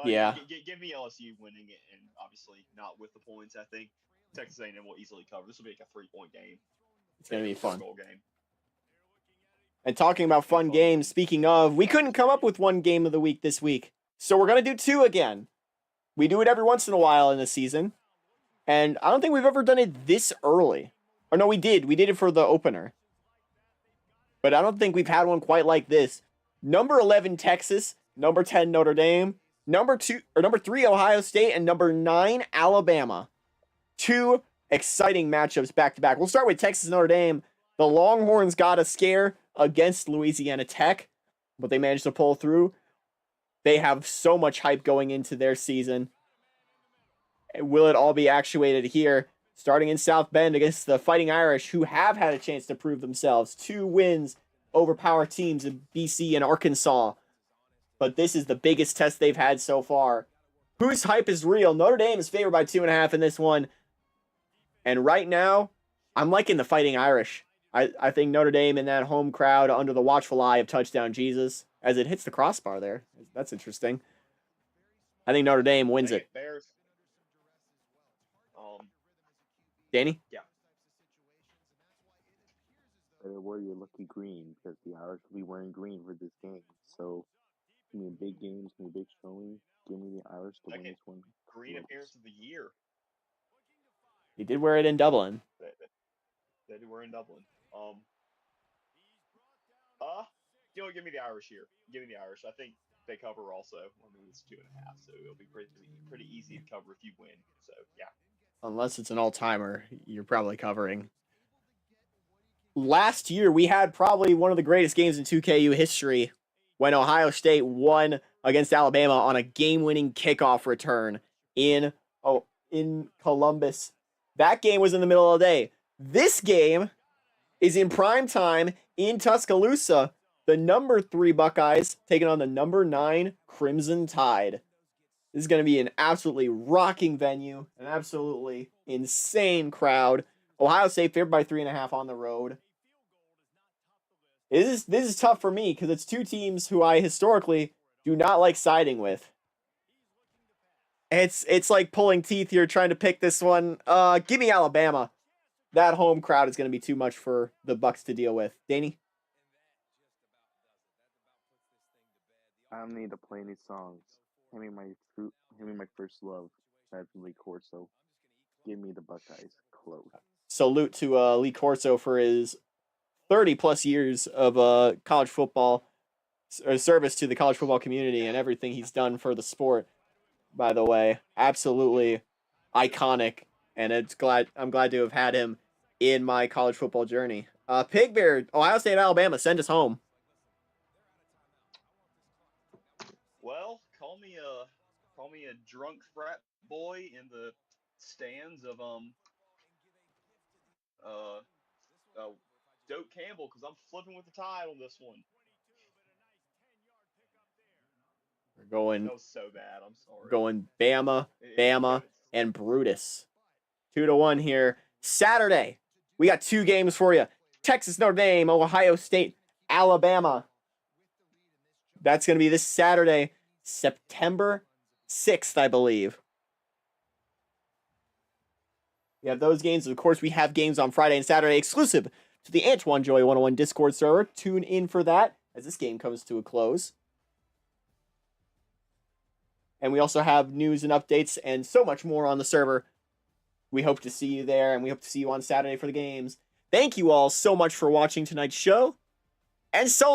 Yeah. Give me LSU winning it, and obviously not with the points. I think Texas A&M will easily cover. This will be like a 3-point game. It's going to be fun. Goal game. And talking about fun games, speaking of, we couldn't come up with one game of the week this week. So we're going to do two again. We do it every once in a while in the season. And I don't think we've ever done it this early. Or no, we did. We did it for the opener. But I don't think we've had one quite like this. Number 11, Texas. Number 10, Notre Dame. Number 3, Ohio State. And number 9, Alabama. Two exciting matchups back to back. We'll start with Texas Notre Dame. The Longhorns got a scare against Louisiana Tech, but they managed to pull through. They have so much hype going into their season. Will it all be actuated here? Starting in South Bend against the Fighting Irish, who have had a chance to prove themselves. 2 wins over power teams in BC and Arkansas. But this is the biggest test they've had so far. Whose hype is real? Notre Dame is favored by 2.5 in this one. And right now, I'm liking the Fighting Irish. I think Notre Dame in that home crowd under the watchful eye of Touchdown Jesus as it hits the crossbar there. That's interesting. I think Notre Dame wins it. Bears. Danny? Yeah. Better wear your lucky green because the Irish will be wearing green for this game. So, give me a big game, give me a big showing. Give me the Irish to win this one. Green appearance of the year. He did wear it in Dublin. They did wear in Dublin. Give me the Irish here. Give me the Irish. I think they cover also. I mean, it's 2.5, so it'll be pretty easy to cover if you win. So yeah. Unless it's an all-timer, you're probably covering. Last year, we had probably one of the greatest games in 2KU history when Ohio State won against Alabama on a game-winning kickoff return in Columbus. That game was in the middle of the day. This game is in prime time in Tuscaloosa. The number 3 Buckeyes taking on the number 9 Crimson Tide. This is going to be an absolutely rocking venue, an absolutely insane crowd. Ohio State favored by 3.5 on the road. This is tough for me because it's 2 teams who I historically do not like siding with. It's like pulling teeth here trying to pick this one. Give me Alabama. That home crowd is going to be too much for the Bucks to deal with. Danny? I don't need to play any songs. Hand me my first love. That's Lee Corso. Give me the Buckeyes. Close. Salute to Lee Corso for his 30-plus years of college football service to the college football community and everything he's done for the sport. By the way, absolutely iconic, and I'm glad to have had him in my college football journey. Pigbeard, Ohio State, Alabama, send us home. Well, call me a drunk frat boy in the stands of uh Doak Campbell, because I'm flipping with the tide on this one. We're going That was so bad. I'm sorry. Bama, It's Bama, good. and Brutus. 2-1 here. Saturday, we got 2 games for you. Texas, Notre Dame, Ohio State, Alabama. That's going to be this Saturday, September 6th, I believe. We have those games. Of course, we have games on Friday and Saturday exclusive to the Antoine Joy 101 Discord server. Tune in for that as this game comes to a close. And we also have news and updates and so much more on the server. We hope to see you there, and we hope to see you on Saturday for the games. Thank you all so much for watching tonight's show. And so